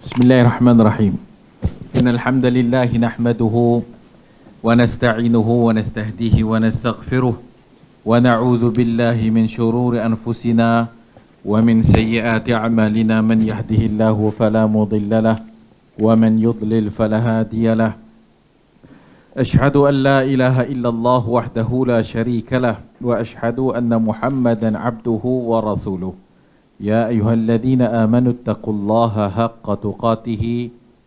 Bismillahirrahmanirrahim. Innal hamdalillah nahmaduhu wa nasta'inuhu wa nastahdihi wa nastaghfiruh wa na'udzu billahi min shururi anfusina wa min sayyiati a'malina. Man yahdihillahu fala mudilla lahu wa man yudlil fala hadiya lahu. Ashhadu an la ilaha illallah wahdahu la sharika lahu wa ashhadu anna Muhammadan 'abduhu wa rasuluh. يا أيها الذين آمنوا اتقوا الله حق تقاته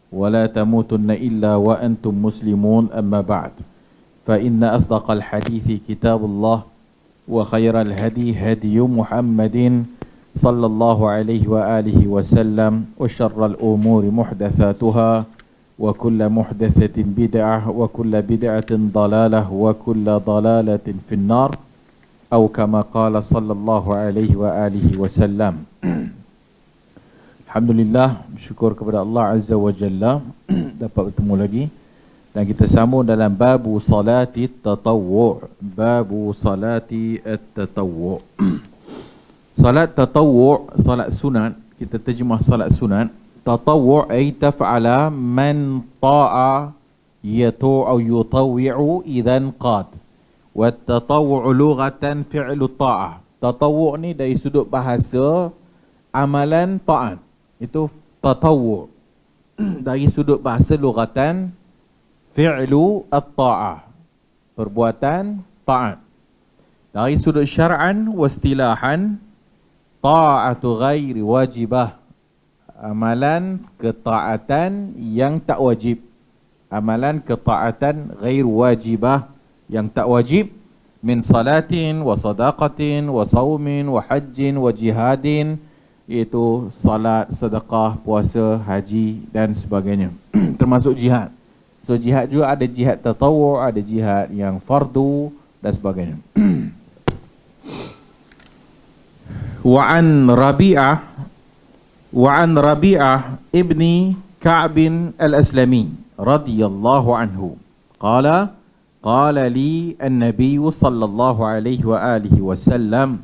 ولا تموتن إلا وأنتم مسلمون. أما بعد فإن أصدق الحديث كتاب الله وخير الهدي هدي محمد صلى الله عليه وآله وسلم وشر الأمور محدثاتها وكل محدثة بدعة وكل بدعة ضلالة وكل ضلالة في النار atau kama qala sallallahu alaihi wa alihi wasallam. Alhamdulillah, bersyukur kepada Allah Azza wa Jalla dapat bertemu lagi dan kita sambung dalam babu salati tatawwu'. Babu salati at-tatawwu'. Salat tatawwu', salat sunat, kita terjemah salat sunat. Tatawwu' ay taf'ala man ta'a yatu' aw yutawwi'u idhan qad. Wa tatawwu' lughatan fi'lu ta'ah. Tatawwu' ni dari sudut bahasa amalan ta'at. Itu tatawwu'. Dari sudut bahasa lughatan fi'lu at-ta'ah. Perbuatan ta'at. Dari sudut syar'an wa istilahan ta'atu ghairi wajibah. Amalan ketaatan yang tak wajib. Amalan ketaatan ghair wajibah yang tak wajib, min salatin wa sadaqatin wa saumin wa hajjin wa jihadin, iaitu salat, sedekah, puasa, haji dan sebagainya. Termasuk jihad. So jihad juga ada jihad tatawwu', ada jihad yang fardu dan sebagainya. Wa an Rabi'ah ibni Ka'b al-Aslami radhiyallahu anhu qala قال لي النبي صلى الله عليه وآله وسلم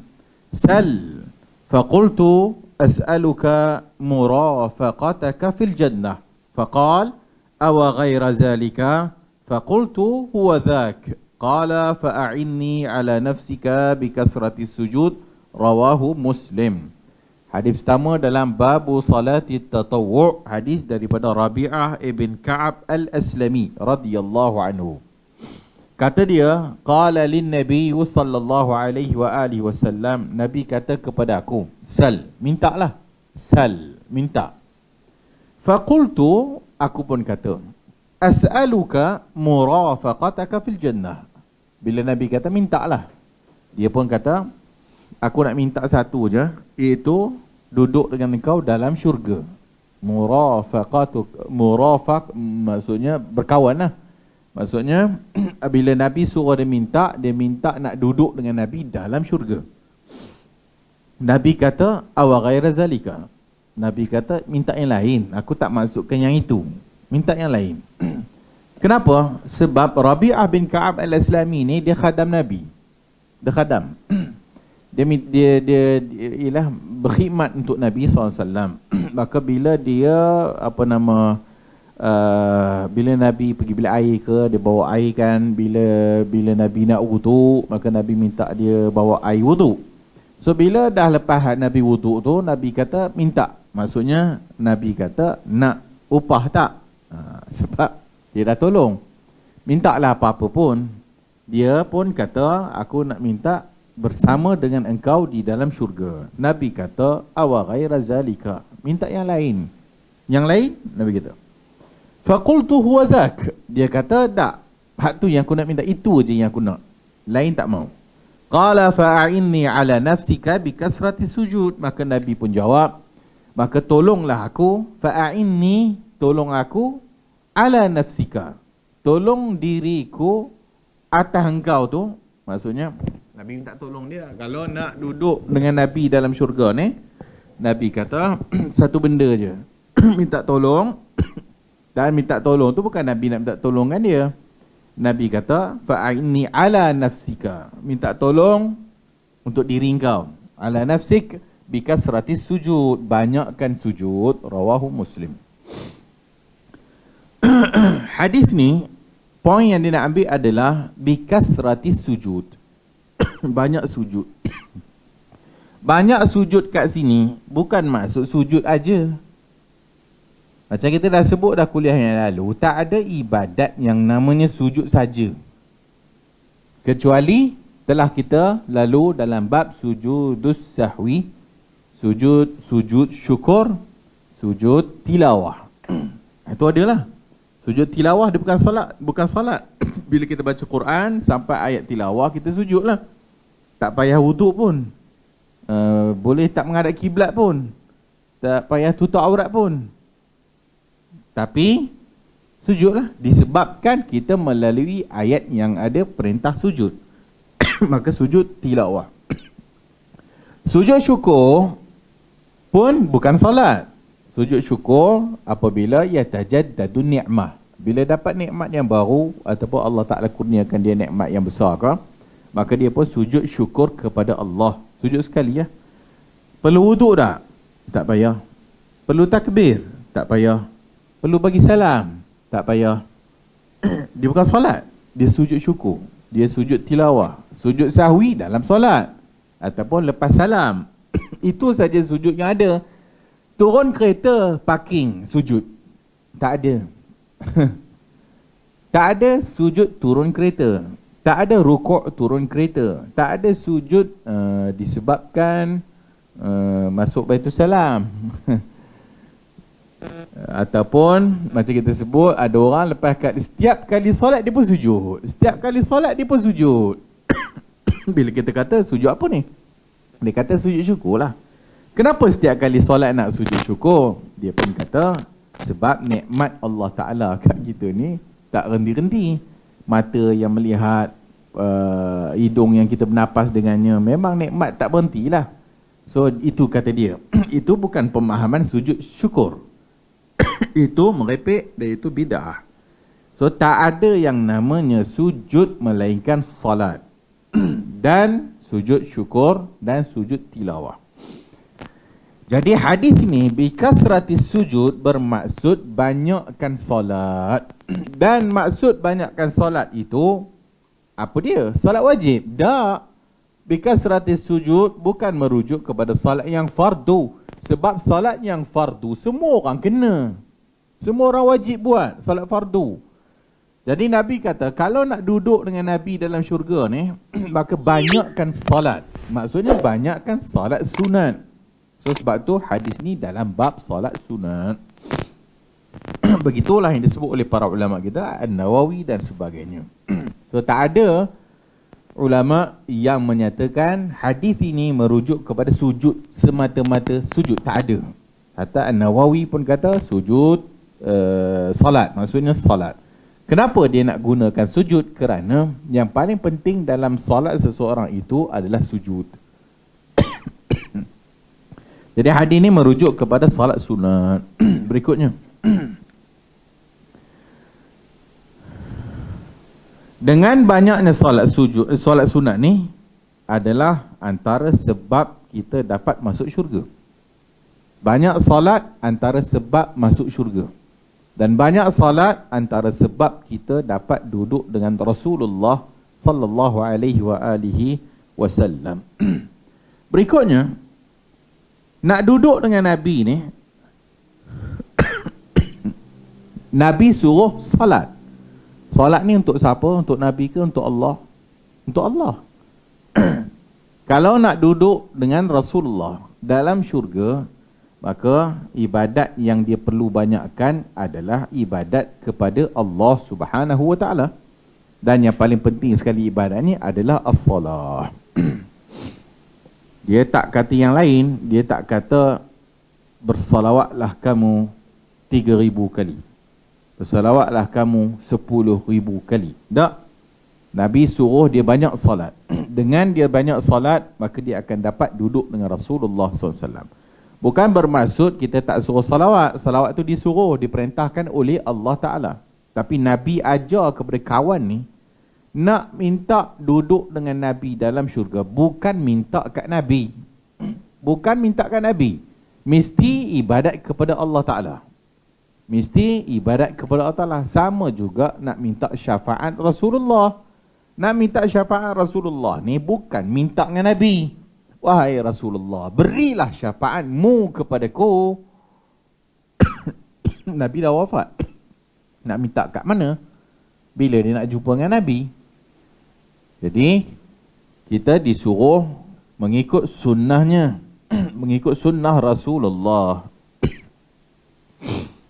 سل فقلت أسألك مرافقتك في الجنة فقال أو غير ذلك فقلت هو ذاك قال فأعني على نفسك بكثرة السجود رواه مسلم. Hadis pertama dalam babu salati tatawwu', hadis daripada Rabi'ah ibn Ka'b al-Aslami radhiyallahu anhu. Kata dia, qala lin nabi sallallahu alaihi wa alihi wasallam, Nabi kata kepada aku, sal, mintalah. Sal, minta. Faqultu, aku pun kata, as'aluka murafaqataka fil jannah. Bila Nabi kata mintalah, dia pun kata, aku nak minta satu je, iaitu duduk dengan engkau dalam syurga. Murafaq maksudnya berkawan lah. Maksudnya bila Nabi suruh dia minta nak duduk dengan Nabi dalam syurga. Nabi kata aw ghaira zalika. Nabi kata minta yang lain, aku tak masukkan yang itu. Minta yang lain. Kenapa? Sebab Rabi'ah bin Ka'b al-Aslami ni dia khadam Nabi. Dia khadam. Dia ialah berkhidmat untuk Nabi SAW. Maka bila dia bila Nabi pergi bilik air ke, dia bawa air kan. Bila Nabi nak wuduk, maka Nabi minta dia bawa air wuduk. So bila dah lepas Nabi wuduk tu, Nabi kata minta. Maksudnya Nabi kata nak upah tak? Sebab dia dah tolong. Mintalah apa-apa pun. Dia pun kata aku nak minta bersama dengan engkau di dalam syurga. Nabi kata awa ghaira zalika. Minta yang lain. Yang lain? Nabi kata faqultu huwa dhak. Dia kata tak, hak tu yang aku nak minta, itu je yang aku nak, lain tak mau. Qala fa'inni ala nafsika bikasrati sujud. Maka Nabi pun jawab, maka tolonglah aku, fa'inni, tolong aku, ala nafsika, tolong diriku atas engkau tu. Maksudnya Nabi minta tolong dia kalau nak duduk dengan Nabi dalam syurga ni. Nabi kata satu benda je, minta tolong. Dan minta tolong tu bukan Nabi nak minta tolong kan dia. Nabi kata fa'inni ala nafsika, minta tolong untuk diri engkau. Ala nafsik bikasratis sujud, banyakkan sujud. Rawahu Muslim. Hadis ni, poin yang dia nak ambil adalah bikasrati sujud. Banyak sujud. Banyak sujud kat sini bukan maksud sujud aja. Macam kita dah sebut dah kuliah yang lalu, tak ada ibadat yang namanya sujud saja. Kecuali telah kita lalu dalam bab sujudus sahwi, sujud syukur, sujud tilawah. Itu adalah. Sujud tilawah dia bukan salat. Bila kita baca Quran sampai ayat tilawah kita sujudlah. Tak payah wuduk pun. Boleh tak menghadap kiblat pun. Tak payah tutup aurat pun. Tapi sujudlah disebabkan kita melalui ayat yang ada perintah sujud. Maka sujud tilawah. Sujud syukur pun bukan solat. Sujud syukur apabila yatajaddadun ni'mah. Bila dapat nikmat yang baru ataupun Allah Ta'ala kurniakan dia nikmat yang besar ke, maka dia pun sujud syukur kepada Allah. Sujud sekali ya. Perlu wuduk tak? Tak payah. Perlu takbir? Tak payah. Perlu bagi salam? Tak payah. Dia bukan solat. Dia sujud syukur. Dia sujud tilawah. Sujud sahwi dalam solat. Ataupun lepas salam. Itu saja sujud yang ada. Turun kereta, parking, sujud. Tak ada. Tak ada sujud turun kereta. Tak ada rukuk turun kereta. Tak ada sujud disebabkan masuk Baitul Salam. Ataupun macam kita sebut, ada orang lepas setiap kali solat dia pun sujud. Setiap kali solat dia pun sujud. Bila kita kata sujud apa ni? Dia kata sujud syukur lah. Kenapa setiap kali solat nak sujud syukur? Dia pun kata sebab nikmat Allah Ta'ala kat kita ni tak renti-renti. Mata yang melihat, hidung yang kita bernapas dengannya, memang nikmat tak berhentilah. So itu kata dia. Itu bukan pemahaman sujud syukur. Itu merepek dan itu bid'ah. So tak ada yang namanya sujud melainkan salat. Dan sujud syukur dan sujud tilawah. Jadi hadis ini bikasrati sujud bermaksud banyakkan solat. Dan maksud banyakkan solat itu apa dia? Solat wajib? Tak. Bikasrati sujud bukan merujuk kepada solat yang fardu. Sebab solat yang fardu semua orang kena. Semua orang wajib buat solat fardu. Jadi Nabi kata kalau nak duduk dengan Nabi dalam syurga ni, maka banyakkan solat. Maksudnya banyakkan solat sunat. So sebab tu hadis ni dalam bab solat sunat. Begitulah yang disebut oleh para ulama kita, An-Nawawi dan sebagainya. So tak ada ulama yang menyatakan hadis ini merujuk kepada sujud semata-mata sujud. Tak ada. Hatta An-Nawawi pun kata sujud salat, maksudnya salat. Kenapa dia nak gunakan sujud? Kerana yang paling penting dalam salat seseorang itu adalah sujud. Jadi hadis ini merujuk kepada salat sunat. Berikutnya. Dengan banyaknya solat sunat ni adalah antara sebab kita dapat masuk syurga. Banyak solat antara sebab masuk syurga. Dan banyak solat antara sebab kita dapat duduk dengan Rasulullah sallallahu alaihi wasallam. Berikutnya, nak duduk dengan Nabi ni, Nabi suruh salat. Solat ni untuk siapa? Untuk Nabi ke untuk Allah? Untuk Allah. Kalau nak duduk dengan Rasulullah dalam syurga, maka ibadat yang dia perlu banyakkan adalah ibadat kepada Allah Subhanahu wa taala. Dan yang paling penting sekali ibadat ni adalah as-salah. Dia tak kata yang lain, dia tak kata bersalawatlah kamu 3,000 kali. Bersalawatlah kamu 10,000 kali. Tak. Nabi suruh dia banyak salat. Dengan dia banyak salat, maka dia akan dapat duduk dengan Rasulullah SAW. Bukan bermaksud kita tak suruh salawat. Salawat tu disuruh, diperintahkan oleh Allah Ta'ala. Tapi Nabi ajar kepada kawan ni, nak minta duduk dengan Nabi dalam syurga, bukan minta kat Nabi. Bukan minta kat Nabi. Mesti ibadat kepada Allah Ta'ala. mesti ibadat kepada Allah Ta'ala. Sama juga nak minta syafaat Rasulullah. Nak minta syafaat Rasulullah ni bukan minta dengan Nabi. Wahai Rasulullah, berilah syafaatmu kepadaku. Nabi dah wafat. Nak minta kat mana? Bila dia nak jumpa dengan Nabi? Jadi kita disuruh mengikut sunnahnya, mengikut sunnah Rasulullah.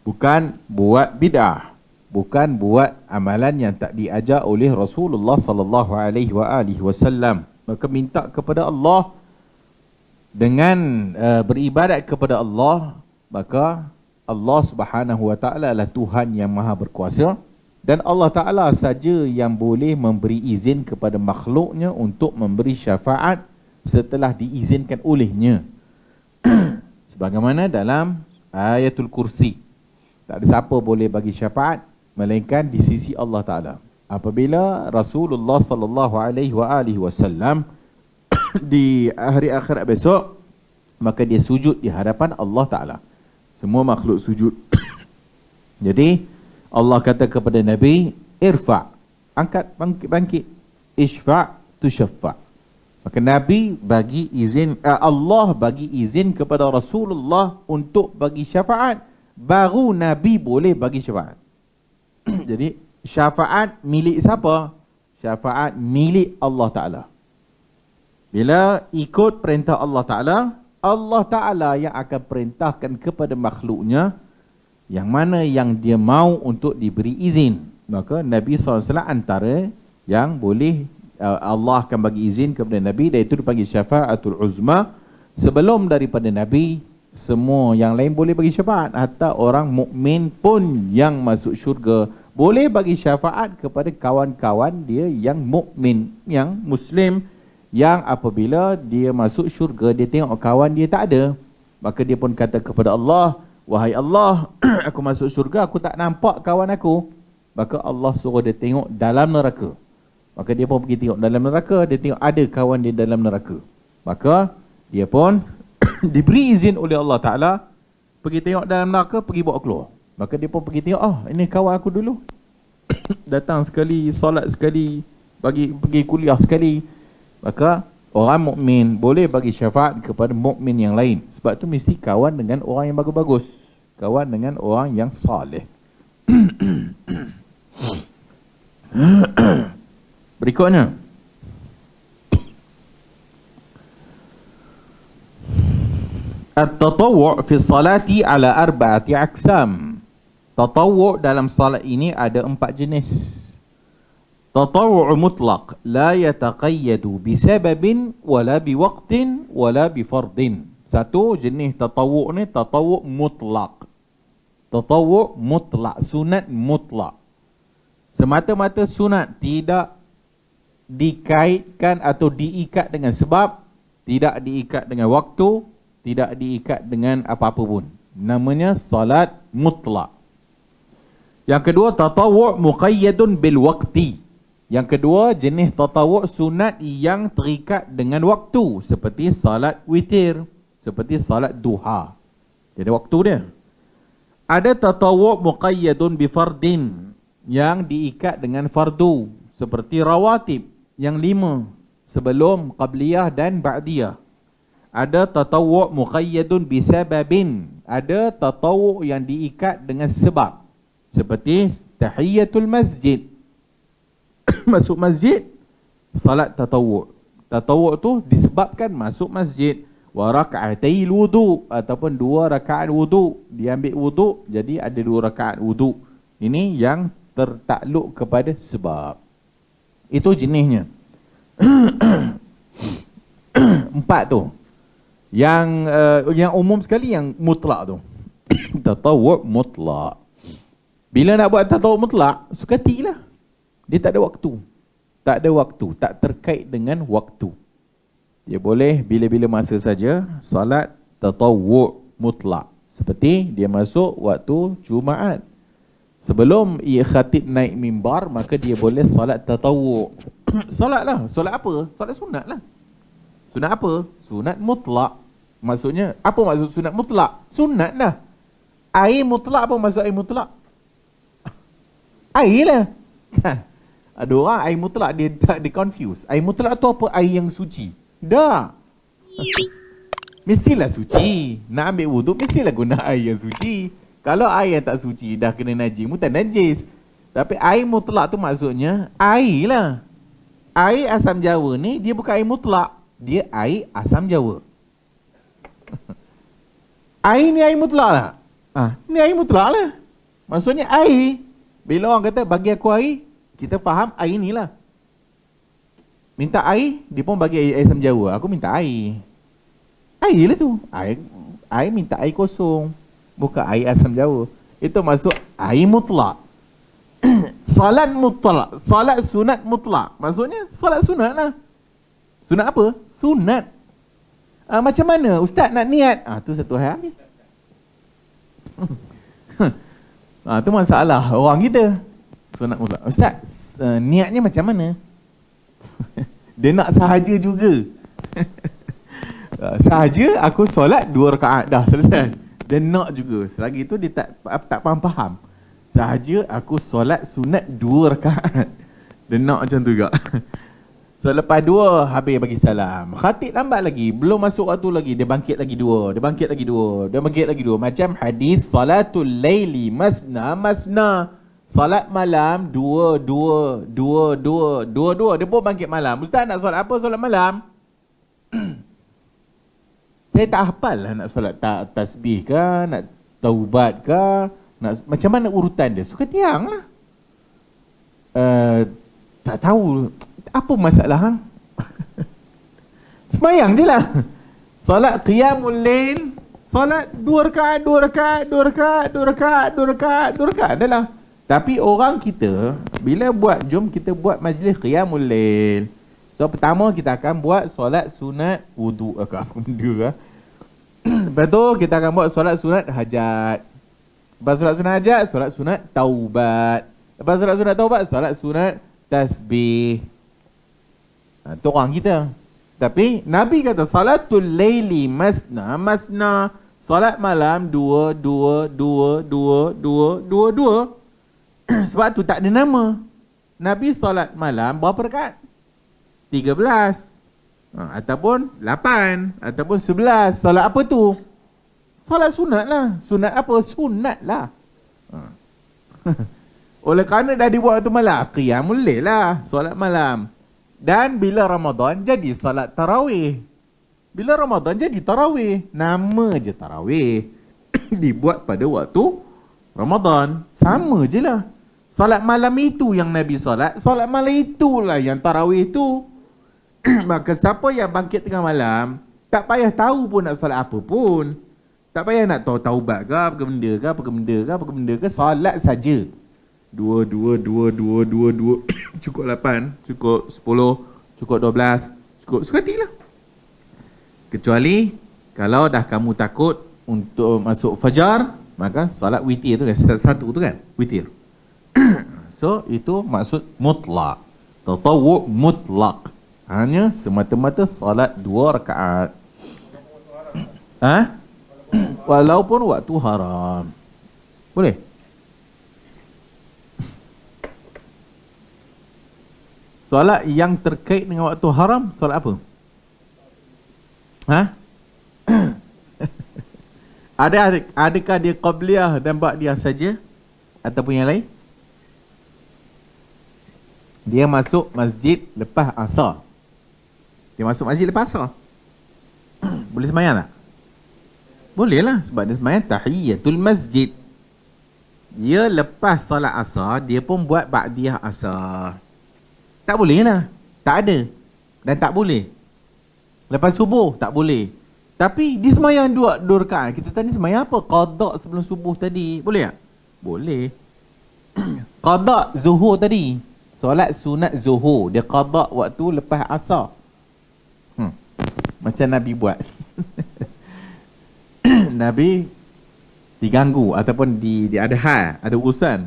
Bukan buat bid'ah, bukan buat amalan yang tak diajar oleh Rasulullah sallallahu alaihi wasallam. Maka minta kepada Allah dengan beribadat kepada Allah, maka Allah Subhanahu wa taala adalah Tuhan yang Maha berkuasa, dan Allah Ta'ala saja yang boleh memberi izin kepada makhluknya untuk memberi syafaat setelah diizinkan olehnya. Sebagaimana dalam ayatul kursi, tak ada siapa boleh bagi syafaat melainkan di sisi Allah Ta'ala. Apabila Rasulullah sallallahu alaihi wasallam di hari akhirat besok, maka dia sujud di hadapan Allah Ta'ala. Semua makhluk sujud. Jadi Allah kata kepada Nabi, irfa', angkat, bangkit, ishfa' tushaffa'. Maka Nabi bagi izin, Allah bagi izin kepada Rasulullah untuk bagi syafaat, baru Nabi boleh bagi syafaat. Jadi syafaat milik siapa? Syafaat milik Allah Ta'ala. Bila ikut perintah Allah Ta'ala yang akan perintahkan kepada makhluknya yang mana yang dia mau untuk diberi izin. Maka Nabi SAW antara yang boleh Allah akan bagi izin kepada Nabi, dan itu dipanggil syafaatul uzma. Sebelum daripada Nabi, semua yang lain boleh bagi syafaat. Hatta orang mukmin pun yang masuk syurga boleh bagi syafaat kepada kawan-kawan dia yang mukmin, yang muslim, yang apabila dia masuk syurga, dia tengok kawan dia tak ada, maka dia pun kata kepada Allah, wahai Allah, aku masuk syurga, aku tak nampak kawan aku. Maka Allah suruh dia tengok dalam neraka. Maka dia pun pergi tengok dalam neraka, dia tengok ada kawan dia dalam neraka. Maka dia pun diberi izin oleh Allah Ta'ala, pergi tengok dalam neraka, pergi bawa keluar. Maka dia pun pergi tengok, oh ini kawan aku dulu. Datang sekali, solat sekali, pergi kuliah sekali. Maka orang mukmin boleh bagi syafaat kepada mukmin yang lain. Sebab tu mesti kawan dengan orang yang bagus-bagus, kawan dengan orang yang saleh. Berikutnya, at-tatawwu' fi salati ala arba'ati aqsam. Tatawwu' dalam salat ini ada 4 jenis. Tatawwu' mutlaq, la yataqayyadu bisababin wala biwaqtin wala bifardin. Satu jenis tatawwu' ni tatawwu' mutlaq. Tatawwu' mutlaq, sunat mutlaq. Semata-mata sunat, tidak dikaitkan atau diikat dengan sebab, tidak diikat dengan waktu, tidak diikat dengan apa-apa pun. Namanya salat mutlaq. Yang kedua, tatawwu' muqayyadun bil waqti. Yang kedua, jenis tatawwu' sunat yang terikat dengan waktu, seperti salat witir, seperti salat duha. Jadi waktu dia. Ada tatawwu' muqayyadun bi fardin, yang diikat dengan fardu, seperti rawatib yang 5 sebelum qabliyah dan ba'diyah. Ada tatawwu' muqayyadun bi sababin, ada tatawwu' yang diikat dengan sebab, seperti tahiyatul masjid. Masuk masjid, salat tatawwu'. Tatawwu' tu disebabkan masuk masjid. Wa raka'atil wudu, ataupun 2 rakaat wudu. Dia ambil wudu, jadi ada 2 rakaat wudu. Ini yang tertakluk kepada sebab. Itu jenisnya. 4 tu. Yang umum sekali yang mutlak tu. Tatawwu' mutlak. Bila nak buat tatawwu' mutlak, suka hati lah. Dia tak ada waktu. Tak ada waktu, tak terkait dengan waktu. Dia boleh bila-bila masa saja salat tatawwu' mutlak. Seperti dia masuk waktu Jumaat, sebelum ia khatib naik mimbar, maka dia boleh salat tatawwu'. Salat lah. Salat apa? Salat sunat lah. Sunat apa? Sunat mutlak. Maksudnya, apa maksud sunat mutlak? Sunat lah. Air mutlak apa maksud air mutlak? Air lah. Ada orang air mutlak dia confuse. Air mutlak tu apa? Air yang suci. Dah. Mestilah suci. Nak ambil wuduk mestilah guna air yang suci. Kalau air yang tak suci dah kena najis, mutan najis. Tapi air mutlak tu maksudnya air lah. Air asam Jawa ni dia bukan air mutlak. Dia air asam Jawa. Air ni air mutlak lah. Ni air mutlak lah. Maksudnya air. Bila orang kata bagi aku air, kita faham air ni lah. Minta air, dia pun bagi air asam Jawa. Aku minta air. Air lah tu. Air minta air kosong. Bukan air asam Jawa. Itu masuk air mutlak. Salat mutlak. Salat sunat mutlak. Maksudnya salat sunat lah. Sunat apa? Sunat. Macam mana ustaz nak niat? Tu satu hal. Tu masalah orang kita. Sunat mutlak. Ustaz, niatnya macam mana? Dia nak sahaja juga. Sahaja aku solat 2 rakaat dah selesai. Dia nak juga. Selagi tu dia tak faham-faham. Sahaja aku solat sunat 2 rakaat. Dia nak macam tu juga. So lepas 2 habis bagi salam. Khatib lambat lagi, belum masuk waktu lagi, dia bangkit lagi 2, dia bangkit lagi 2, dia bangkit lagi 2. Macam hadis salatul laili masna masna. Salat malam 2 dia pun bangkit malam. Ustaz nak solat apa solat malam? Saya tak hafal lah nak solat tasbih ke, nak taubat ke, nak macam mana urutan dia. Suka tiang lah. Tak tahu apa masalah hang? Semayang je lah. Solat qiyamul lail, solat 2 rakaat adalah. Tapi orang kita bila jom kita buat majlis qiyamul lail. So pertama kita akan buat solat sunat wudu apa benda lah. Lepas tu kita akan buat solat sunat hajat. Lepas solat sunat hajat, solat sunat taubat. Lepas solat sunat taubat, solat sunat tasbih. Tu orang kita. Tapi Nabi kata salatul laili masna masna. Solat malam 2. Sebab tu tak ada nama. Nabi solat malam berapa rakaat? 13. Ataupun 8. Ataupun 11. Solat apa tu? Solat sunat lah. Sunat apa? Sunat lah. Oleh kerana dah dibuat waktu malam, qiyamul lail lah. Solat malam. Dan bila Ramadan jadi salat tarawih. Bila Ramadan jadi tarawih. Nama je tarawih. Dibuat pada waktu Ramadan. Sama je lah. Salat malam itu yang Nabi solat. Salat malam itulah yang tarawih itu. Maka siapa yang bangkit tengah malam, tak payah tahu pun nak solat apa pun. Tak payah nak tahu taubat ke, apa ke benda ke. Salat saja. 2. Cukup 8, cukup 10, cukup 12, cukup suka hati lah. Kecuali kalau dah kamu takut untuk masuk fajar, maka salat witir tu kan, satu tu kan, witir. So itu maksud mutlak. Tatawwu' mutlak. Hanya semata-mata salat 2 rakaat. Walaupun waktu haram. Boleh? Solat yang terkait dengan waktu haram, solat apa? Adakah dia qabliyah dan ba'diyah saja? Ataupun yang lain? Dia masuk masjid lepas asar. Dia masuk masjid lepas asar. Boleh sembahyang tak? Boleh lah, sebab dia sembahyang tahiyatul masjid. Dia lepas solat asar, dia pun buat ba'diyah asar. Tak boleh lah. Tak ada. Dan tak boleh. Lepas subuh, tak boleh. Tapi dia sembahyang 2 rakaat. Kita tadi sembahyang apa? Qada sebelum subuh tadi. Boleh tak? Boleh. Qada zuhur tadi. Solat sunat zuhur. Dia qada waktu lepas asar. Macam Nabi buat. Nabi diganggu ataupun ada hal, ada urusan.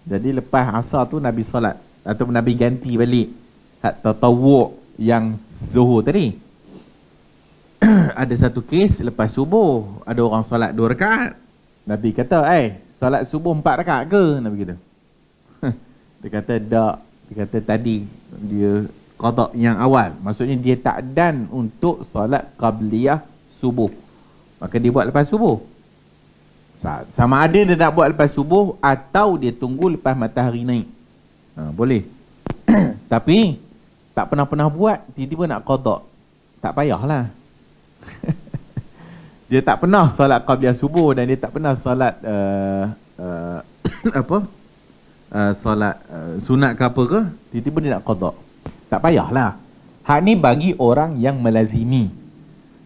Jadi lepas asar tu Nabi solat. Ataupun Nabi ganti balik tatawwu' yang zuhur tadi. Ada satu kes lepas subuh, ada orang solat 2 rakaat. Nabi kata, solat subuh 4 rakaat ke? Nabi kata. Dia kata tak. Dia kata tadi dia qada yang awal. Maksudnya dia tak dan untuk solat qabliyah subuh. Maka dia buat lepas subuh. Sama ada dia nak buat lepas subuh atau dia tunggu lepas matahari naik. Boleh. Tapi tak pernah buat, tiba-tiba nak qada. Tak payahlah. Dia tak pernah solat qabliyah subuh dan dia tak pernah solat solat sunat ke apa ke, tiba-tiba dia nak qada. Tak payahlah. Hak ni bagi orang yang melazimi.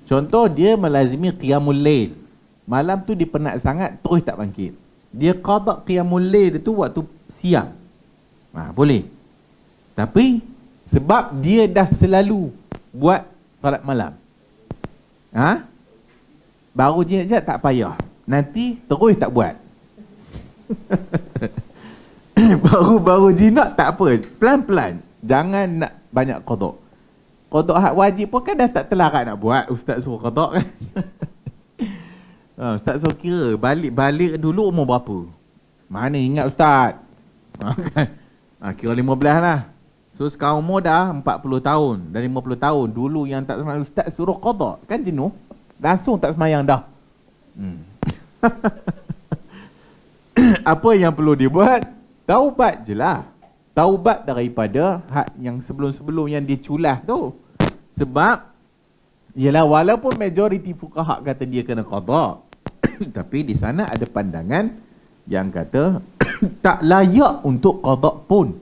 Contoh dia melazimi qiyamul lail. Malam tu dia penat sangat terus tak bangkit. Dia qada qiyamul lail tu waktu siang. Boleh. Tapi sebab dia dah selalu buat solat malam. Baru je tak payah. Nanti terus tak buat. Baru jinak tak apa. Pelan-pelan. Jangan nak banyak qada. Qada hak wajib pun kan dah tak terlarat nak buat. Ustaz suruh qada kan. Ustaz suruh kira. Balik dulu umur berapa? Mana ingat Ustaz? Kira 15 lah. So sekarang umur dah 40 tahun. Dan 50 tahun. Dulu yang tak semayang Ustaz suruh qada. Kan jenuh. Langsung tak semayang dah. Apa yang perlu dibuat? Taubat je lah. Taubat daripada hak yang sebelum-sebelum yang dia culah tu. Sebab ialah walaupun majoriti fuqaha kata dia kena qada, tapi di sana ada pandangan yang kata tak layak untuk qada pun.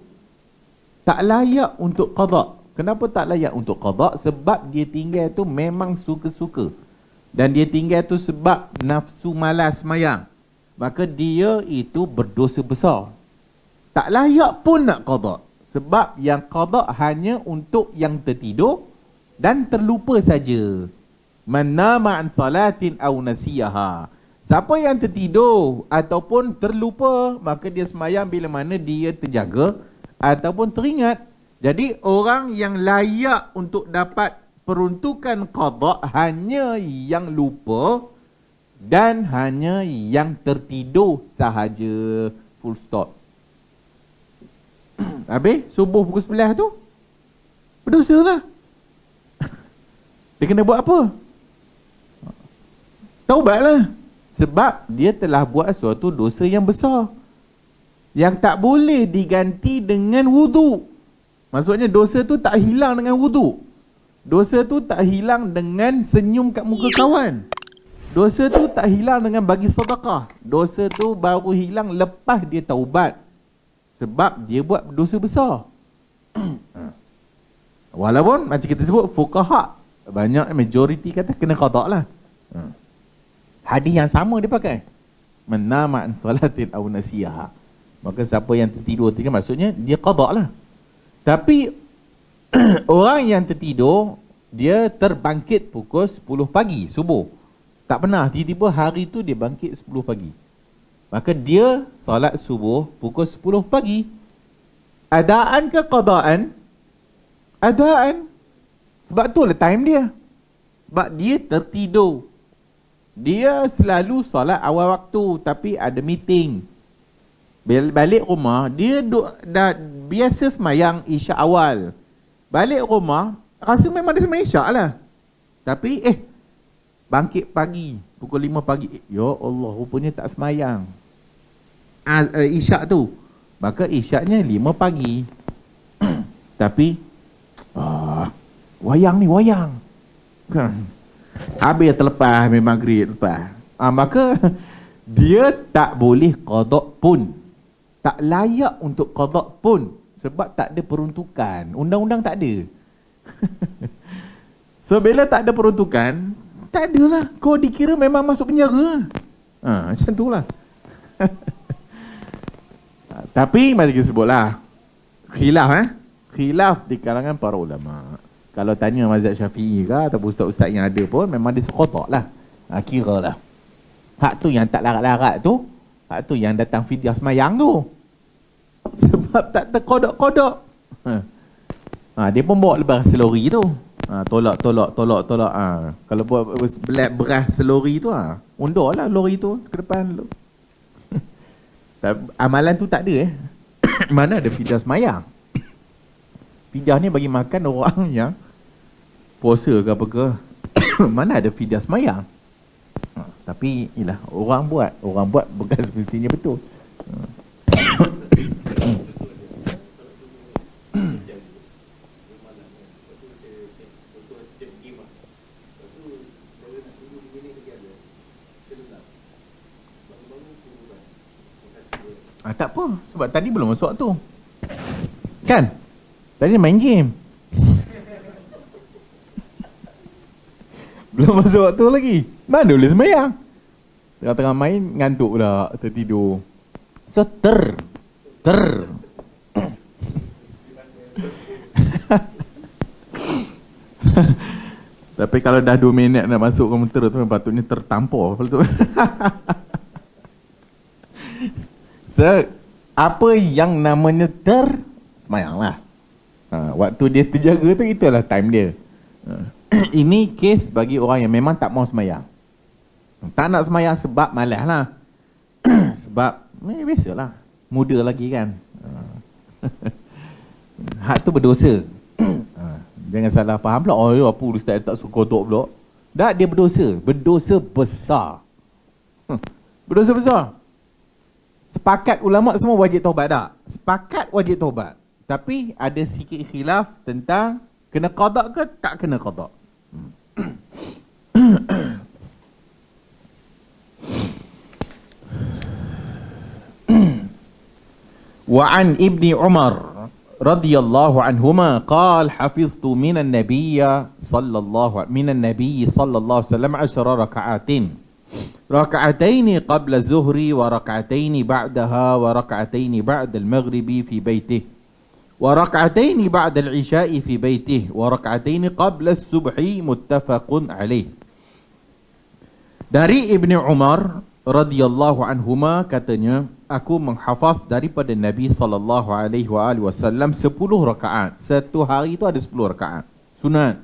Tak layak untuk qada. Kenapa tak layak untuk qada? Sebab dia tinggal tu memang suka-suka. Dan dia tinggal tu sebab nafsu malas semayang. Maka dia itu berdosa besar. Tak layak pun nak qada. Sebab yang qada hanya untuk yang tertidur dan terlupa saja. Man nama an salatin aw nasiyaha. Siapa yang tertidur ataupun terlupa, maka dia semayang bila mana dia terjaga ataupun teringat. Jadi orang yang layak untuk dapat peruntukan qada hanya yang lupa dan hanya yang tertidur sahaja. Full stop. Habis subuh pukul 11 tu berdosa lah. Dia kena buat apa? Taubatlah. Sebab dia telah buat suatu dosa yang besar yang tak boleh diganti dengan wudu. Maksudnya dosa tu tak hilang dengan wudu. Dosa tu tak hilang dengan senyum kat muka kawan. Dosa tu tak hilang dengan bagi sedekah. Dosa tu baru hilang lepas dia taubat. Sebab dia buat dosa besar. Walaupun macam kita sebut fuqaha, banyak majoriti kata kena qada lah. Hadis yang sama dia pakai. Man nama an salatin aw nasiyaha. Maka siapa yang tertidur maksudnya dia qada lah. Tapi orang yang tertidur, dia terbangkit pukul 10 pagi, subuh. Tak pernah, tiba-tiba hari tu dia bangkit 10 pagi. Maka dia solat subuh pukul 10 pagi. Adaan ke qadaan? Adaan. Sebab tu lah time dia. Sebab dia tertidur. Dia selalu solat awal waktu, tapi ada meeting. Balik rumah, dia dah biasa semayang isyak awal. Balik rumah, rasa memang dia semayang isyak lah. Tapi bangkit pagi, pukul 5 pagi. Ya Allah, rupanya tak semayang isyak tu. Maka isyaknya 5 pagi. Tapi wayang ni wayang. Habis terlepas memang maghrib lepas. Maka dia tak boleh qada pun. Tak layak untuk qada pun. Sebab tak ada peruntukan. Undang-undang tak ada. So bila tak ada peruntukan, tak adalah. Kau dikira memang masuk penjara. Macam tu lah. Tapi mari kita sebutlah. Khilaf khilaf di kalangan para ulama. Kalau tanya mazhab Syafi'i ke ataupun ustaz-ustaz yang ada pun, memang dia sekotak lah. Kira lah. Hak tu yang tak larat-larat tu, hak tu yang datang fidyah semayang tu. Sebab tak terkodok-kodok. Dia pun bawa lebar selori tu. Tolak. Kalau buat beras selori tu, undur lah lori tu ke depan dulu. Amalan tu tak ada Mana ada fidyah semayang? Fidyah ni bagi makan orang yang puasa ke apa ke. Mana ada fidyah semayang? Tapi ialah orang buat bukan sepertinya betul. Tak apa, sebab tadi belum masuk tu. Kan? Tadi main game. Belum masuk waktu lagi. Mana boleh sembahyang? Tengah-tengah main, ngantuk pula, tertidur. So, Tapi kalau dah 2 minit nak masuk komputer tu, patutnya tertampar. So, apa yang namanya semayang lah. Waktu dia terjaga tu, itulah time dia. Ini kes bagi orang yang memang tak mau semayang. Tak nak semayang sebab malas lah. Sebab, biasalah. Muda lagi kan. Hak tu berdosa. Jangan salah faham pula. Apa ustaz tak suka kodok pula. Tak, dia berdosa. Berdosa besar. Berdosa besar. Sepakat ulama' semua wajib taubat tak? Sepakat wajib taubat. Tapi ada sikit khilaf tentang kena qada ke tak kena qada. Wa an Ibni Umar radhiyallahu anhuma qala hafiztu minan nabiy sallallahu alaihi wasallam 10 raka'atin. ركعتين قبل الظهر وركعتين بعدها وركعتين بعد المغرب في بيته وركعتين بعد العشاء في بيته وركعتين قبل الصبح متفق عليه. Dari Ibni Umar radhiyallahu anhuma katanya, aku menghafaz daripada Nabi sallallahu alaihi wasallam 10 rakaat. Satu hari itu ada 10 rakaat sunat.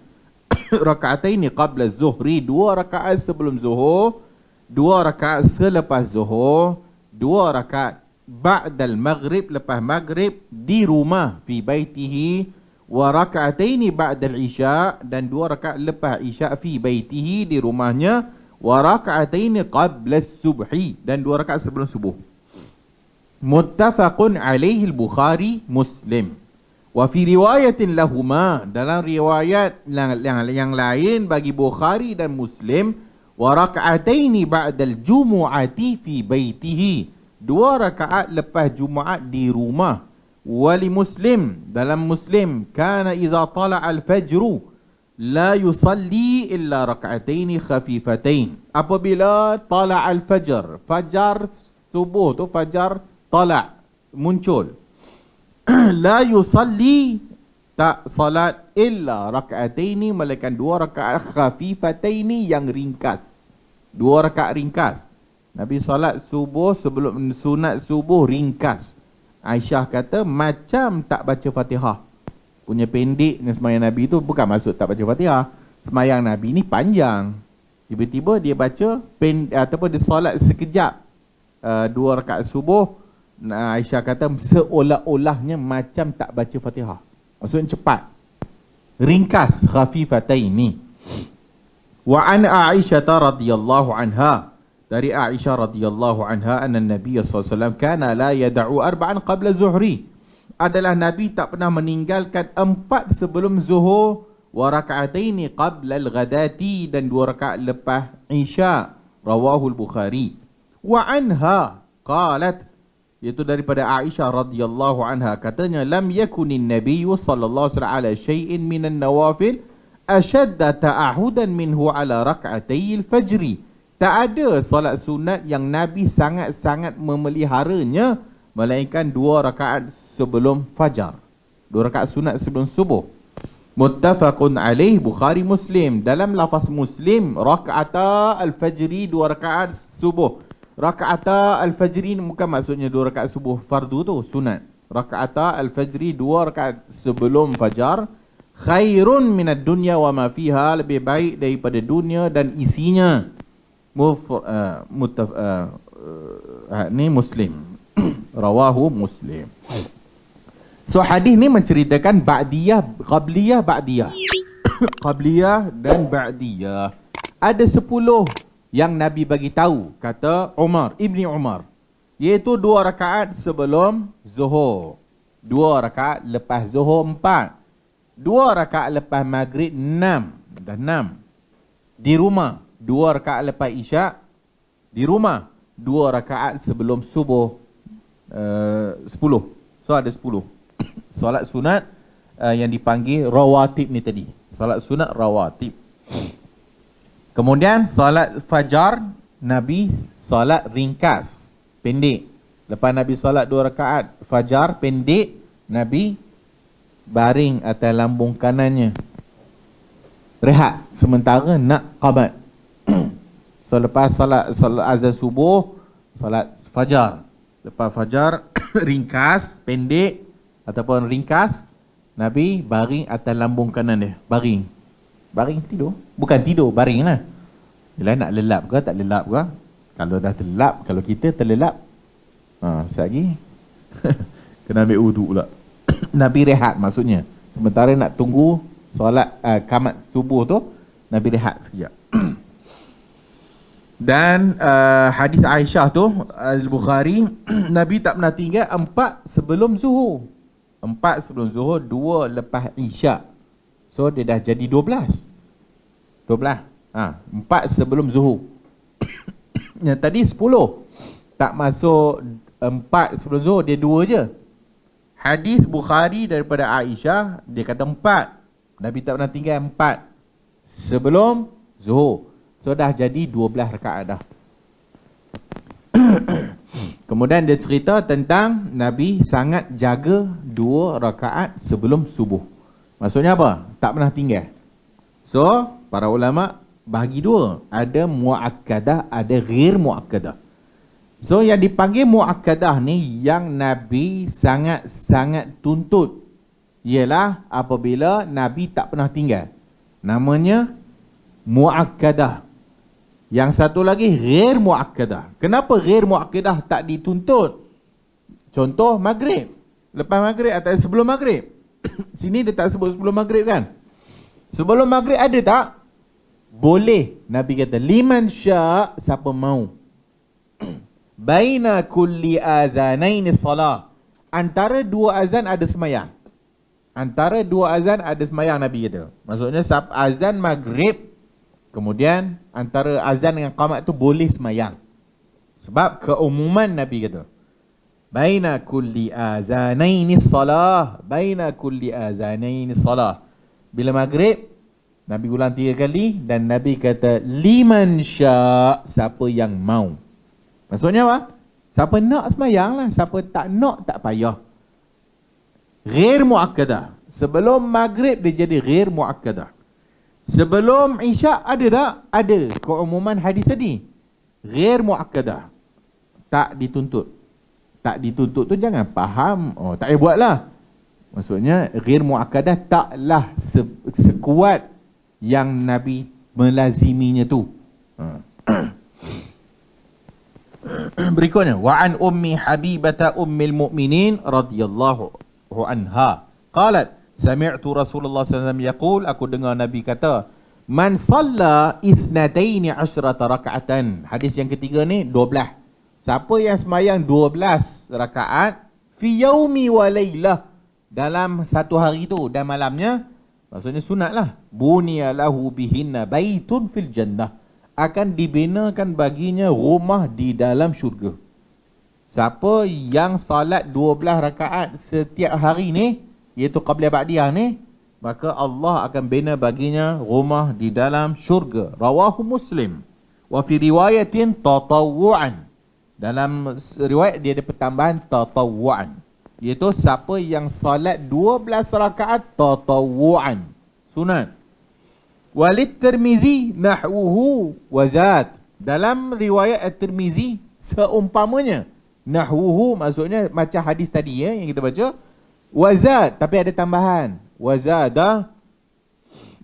Raka'ataini qabla az-zuhri, 2 rakaat sebelum zuhur, 2 rakaat selepas zuhur, 2 rakaat ba'dal maghrib, lepas maghrib di rumah fi baitihi, wa raka'ataini ba'dal isya, dan 2 rakaat lepas isya fi baitihi di rumahnya, wa raka'ataini qabla subhi, dan 2 rakaat sebelum subuh. Muttafaqun alaihi al-Bukhari Muslim. Wa fi riwayatin lahuma, dalam riwayat yang lain bagi Bukhari dan Muslim, wa raka'ataini ba'dal jumu'ati fi baitihi, 2 rakaat lepas Jumaat di rumah. Wali Muslim, dalam Muslim, kana iza tala al-fajru la yusalli illa raka'ataini khafifatain. Apabila tala al-fajr, fajar subuh tu, fajar tala muncul, la yusalli, tak salat illa raka'ataini, melainkan 2 rakaat khafifataini yang ringkas. 2 rakaat ringkas. Nabi salat subuh, sebelum sunat subuh ringkas. Aisyah kata macam tak baca Fatihah. Punya pendek dengan semayang Nabi tu bukan maksud tak baca Fatihah. Semayang Nabi ni panjang. Tiba-tiba dia baca ataupun dia salat sekejap 2 rakaat subuh. Aisyah kata seolah-olahnya macam tak baca Fatihah. Maksudnya cepat, ringkas, khafifataini. Wa an Aisyah radhiyallahu anha, dari Aisyah radhiyallahu anha, anna Nabi sallallahu alaihi wasallam kana la yad'u 4 qabla zuhri, adalah Nabi tak pernah meninggalkan 4 sebelum zuhur, wa raka'ataini qabla al-ghadati, dan 2 rakaat lepas isya. Rawahu al-Bukhari. Wa anha qalat, iaitu daripada Aisyah radhiyallahu anha, katanya, lam yakunin nabiyyu sallallahu alaihi wasallam ala syai'in minan nawafil ashadda ta'ahudan minhu ala rak'atayil fajri. Tak ada solat sunat yang Nabi sangat-sangat memeliharanya melainkan 2 rakaat sebelum fajar, 2 rakaat sunat sebelum subuh. Muttafaqun alaih, Bukhari Muslim. Dalam lafaz Muslim, rak'ata al-fajri, 2 rakaat subuh. Rak'ata al-fajri bukan maksudnya 2 rakaat subuh fardu tu, sunat. Rak'ata al-fajri, 2 rakaat sebelum fajar. Khairun minad dunya wa ma fiha, lebih baik daripada dunia dan isinya. Ni Muslim. Rawahu Muslim. So hadis ni menceritakan ba'diyah, qabliyah, ba'diyah. Qabliyah dan ba'diyah. Ada 10 yang Nabi bagi tahu, kata Umar, Ibni Umar. Iaitu 2 rakaat sebelum Zuhur, 2 rakaat lepas Zuhur 4, 2 rakaat lepas Maghrib 6, dah 6. Di rumah, 2 rakaat lepas Isyak di rumah, 2 rakaat sebelum subuh 10. So ada 10. Solat sunat yang dipanggil rawatib ni tadi. Solat sunat rawatib. Kemudian solat fajar, Nabi solat ringkas, pendek. Lepas Nabi solat 2 rakaat fajar pendek, Nabi baring atas lambung kanannya, rehat sementara nak qamat. So lepas solat azan subuh, solat fajar, lepas fajar ringkas, pendek ataupun ringkas, Nabi baring atas lambung kanan dia. Baring tidur. Bukan tidur, baring lah. Yelah, nak lelap ke tak lelap ke? Kalau dah terlelap, kalau kita terlelap, sekejap lagi kena ambil wudu pula. Nabi rehat maksudnya. Sementara nak tunggu solat qamat subuh tu, Nabi rehat sekejap. Dan hadis Aisyah tu Al-Bukhari, Nabi tak pernah tinggal 4 sebelum Zuhur. 4 sebelum Zuhur, 2 lepas Isyak. So dia dah jadi 12. 4 sebelum Zuhur. Yang tadi 10. Tak masuk 4 sebelum Zuhur, dia 2 je. Hadis Bukhari daripada Aisyah, dia kata 4. Nabi tak pernah tinggal 4 sebelum Zuhur. So dah jadi 12 rakaat dah. Kemudian dia cerita tentang Nabi sangat jaga 2 rakaat sebelum subuh. Maksudnya apa? Tak pernah tinggal. So para ulama bagi 2. Ada mu'akkadah, ada ghair mu'akkadah. So yang dipanggil mu'akkadah ni, yang Nabi sangat-sangat tuntut, ialah apabila Nabi tak pernah tinggal. Namanya mu'akkadah. Yang satu lagi ghair mu'akkadah. Kenapa ghair mu'akkadah tak dituntut? Contoh maghrib. Lepas maghrib atau sebelum maghrib. Sini dia tak sebut sebelum maghrib kan? Sebelum maghrib ada tak? Boleh. Nabi kata liman sya', siapa mau. Baina kulli azanaini salah. Antara 2 azan ada semayang. Antara 2 azan ada semayang, Nabi kata. Maksudnya azan maghrib, kemudian antara azan dengan qamat tu boleh semayang. Sebab keumuman Nabi kata, baina kulli azanaini salah, baina kulli azanaini salah. Bila maghrib, Nabi ulang 3 kali, dan Nabi kata liman sya', siapa yang mau. Maksudnya apa? Siapa nak semayang lah, siapa tak nak tak payah. Ghair mu'akkadah. Sebelum maghrib dia jadi ghair mu'akkadah. Sebelum Isyak ada tak? Ada. Keumuman hadis tadi. Ghair mu'akkadah. Tak dituntut. Tak dituntut tu jangan faham, oh tak payah buat lah. Maksudnya ghair mu'akkadah taklah sekuat yang Nabi melaziminya tu. Berikutnya, wa an ummi Habibah ummil mu'minin radhiyallahu anha qalat sami'tu Rasulullah sallallahu alaihi wasallam yaqul, aku dengar Nabi kata, man salla ithnataini asyrata raka'atan. Hadis yang ketiga ni 12. Siapa yang semayang 12 rakaat fi yaumi wa lailah, dalam satu hari tu dan malamnya, maksudnya sunat lah, buniya lahu bihinna baitun fil jannah, akan dibinakan baginya rumah di dalam syurga. Siapa yang salat 12 rakaat setiap hari ni, iaitu qabliyah ba'diyah ni, maka Allah akan bina baginya rumah di dalam syurga. Rawahu Muslim. Wa fi riwayatin tatawu'an. Dalam riwayat dia ada pertambahan tatawu'an, iaitu siapa yang salat 12 rakaat tatawu'an, sunat. Walid Tirmizi nahwuhu wazat. Dalam riwayat At-Tirmizi seumpamanya. Nahwuhu maksudnya macam hadis tadi yang kita baca. Wazat, tapi ada tambahan. Wazada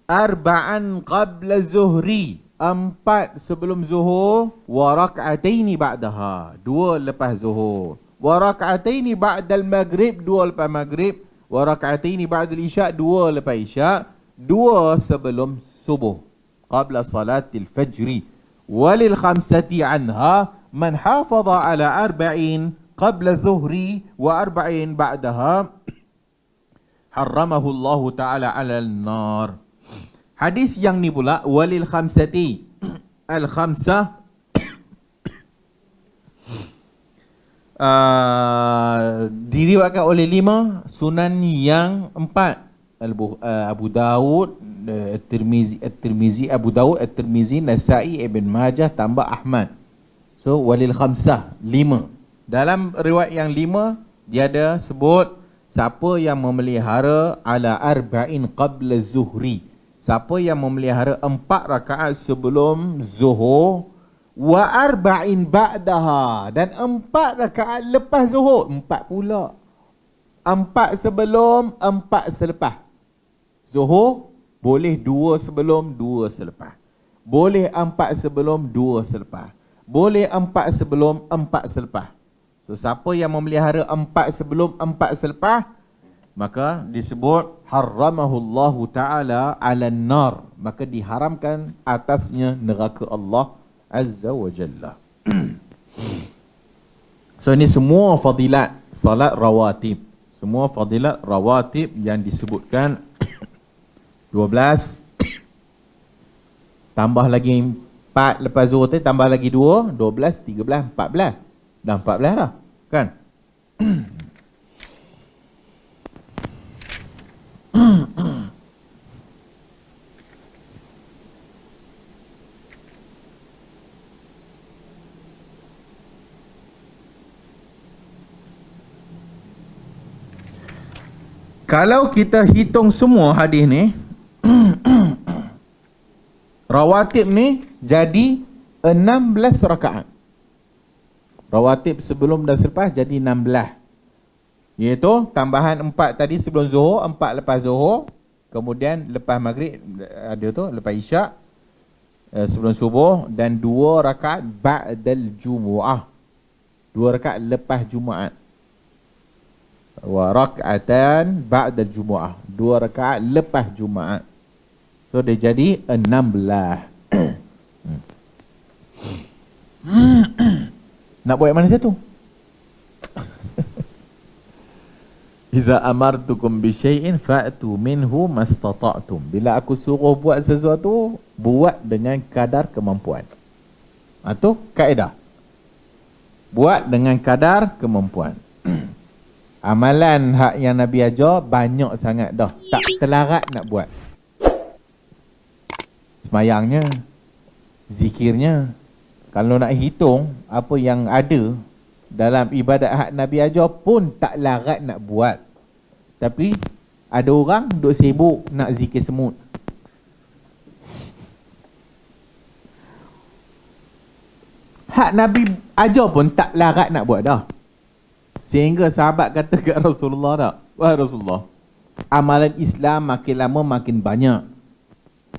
arba'an qabla zuhri, 4 sebelum zuhur, wa rak'ataini ba'daha, 2 lepas zuhur, wa rak'ataini ba'dal maghrib, 2 lepas maghrib, wa rak'ataini ba'dal isya', 2 lepas isya', 2 sebelum subuh, qabla salatil fajri. Walil khamsati anha man hafadha ala arba'in qabla zuhri wa arba'in ba'daha harramahu Allah Ta'ala ala al-nar. Hadis yang ni pula, walil khamsati, al-khamsah, diriwayatkan oleh 5, sunan yang 4, Abu Daud, At-Tirmizi, Abu Daud, At-Tirmizi, Nasa'i, Ibn Majah, tambah Ahmad. So walil khamsah, 5. Dalam riwayat yang 5, dia ada sebut siapa yang memelihara ala arba'in qabla zuhri, siapa yang memelihara 4 rakaat sebelum zuhur, wa arba'in ba'daha, dan 4 rakaat lepas zuhur, 4 pula. 4 sebelum, 4 selepas. Zuhur boleh 2 sebelum, 2 selepas. Boleh 4 sebelum, 2 selepas. Boleh 4 sebelum, 4 selepas. So siapa yang memelihara 4 sebelum, 4 selepas, maka disebut harramahullahu ta'ala ala nar, maka diharamkan atasnya neraka Allah Azza wa Jalla. So ini semua fadilat salat rawatib, semua fadilat rawatib yang disebutkan. 12 tambah lagi 4 lepas zuhur tu, tambah lagi 2, 12, 13, 14. Dah 14 dah, kan? Kalau kita hitung semua hadis ni, rawatib ni jadi 16 rakaat. Rawatib sebelum dan selepas jadi 16. Iaitu tambahan 4 tadi sebelum zuhur, 4 lepas zuhur, kemudian lepas maghrib ada tu, lepas isyak, sebelum subuh, dan 2 rakaat ba'dal jumu'ah, 2 rakaat lepas Jumaat. Wa rak'atan ba'dal jumu'ah, 2 rakaat lepas Jumaat. So dia jadi 16. Nak buat mana satu? Iza amartukum bi syai'in fa'tu minhu mastata'tum. Bila aku suruh buat sesuatu, buat dengan kadar kemampuan. Itu kaedah. Buat dengan kadar kemampuan. Amalan hak yang Nabi ajar banyak sangat dah, tak terlarat nak buat. Semayangnya, zikirnya, kalau nak hitung apa yang ada dalam ibadat hak Nabi ajar pun tak larat nak buat. Tapi ada orang duk sibuk nak zikir semut. Hak Nabi ajar pun tak larat nak buat dah. Sehingga sahabat kata kat Rasulullah tak, wahai Rasulullah, amalan Islam makin lama makin banyak.